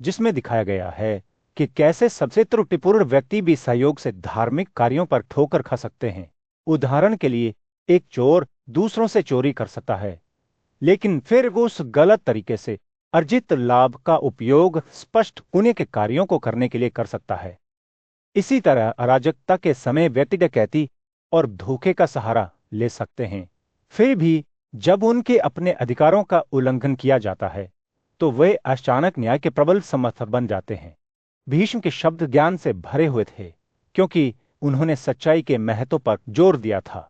जिसमें दिखाया गया है कि कैसे सबसे त्रुटिपूर्ण व्यक्ति भी सहयोग से धार्मिक कार्यों पर ठोकर खा सकते हैं। उदाहरण के लिए, एक चोर दूसरों से चोरी कर सकता है, लेकिन फिर वो उस गलत तरीके से अर्जित लाभ का उपयोग स्पष्ट पुण्य के कार्यों को करने के लिए कर सकता है। इसी तरह अराजकता के समय व्यक्ति डकैती और धोखे का सहारा ले सकते हैं। फिर भी जब उनके अपने अधिकारों का उल्लंघन किया जाता है तो वे अचानक न्याय के प्रबल समर्थक बन जाते हैं। भीष्म के शब्द ज्ञान से भरे हुए थे, क्योंकि उन्होंने सच्चाई के महत्व पर जोर दिया था।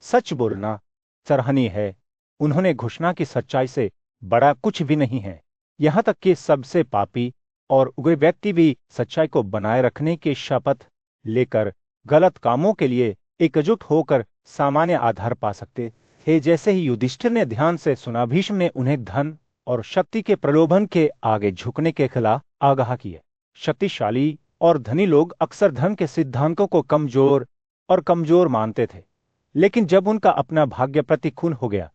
सच बोलना सराहनीय है। उन्होंने घोषणा की सच्चाई से बड़ा कुछ भी नहीं है। यहां तक कि सबसे पापी और उग्र व्यक्ति भी सच्चाई को बनाए रखने की शपथ लेकर गलत कामों के लिए एकजुट होकर सामान्य आधार पा सकते हैं। जैसे ही युधिष्ठिर ने ध्यान से सुना, भीष्म ने उन्हें धन और शक्ति के प्रलोभन के आगे झुकने के खिलाफ आगाह किया। शक्तिशाली और धनी लोग अक्सर धन के सिद्धांतों को कमजोर मानते थे, लेकिन जब उनका अपना भाग्य प्रतिकूल हो गया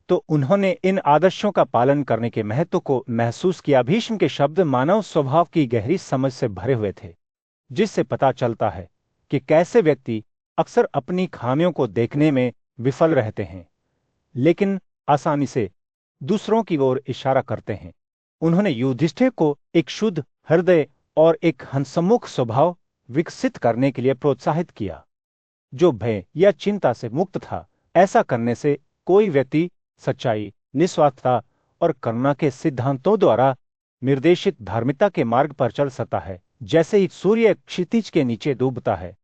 तो उन्होंने इन आदर्शों का पालन करने के महत्व को महसूस किया। भीष्म के शब्द मानव स्वभाव की गहरी समझ से भरे हुए थे, जिससे पता चलता है कि कैसे व्यक्ति अक्सर अपनी खामियों को देखने में विफल रहते हैं, लेकिन आसानी से दूसरों की ओर इशारा करते हैं। उन्होंने युधिष्ठिर को एक शुद्ध हृदय और एक हंसमुख स्वभाव विकसित करने के लिए प्रोत्साहित किया, जो भय या चिंता से मुक्त था। ऐसा करने से कोई व्यक्ति सच्चाई, निस्वार्थता और करुणा के सिद्धांतों द्वारा निर्देशित धार्मिकता के मार्ग पर चल सकता है, जैसे ही सूर्य क्षितिज के नीचे डूबता है।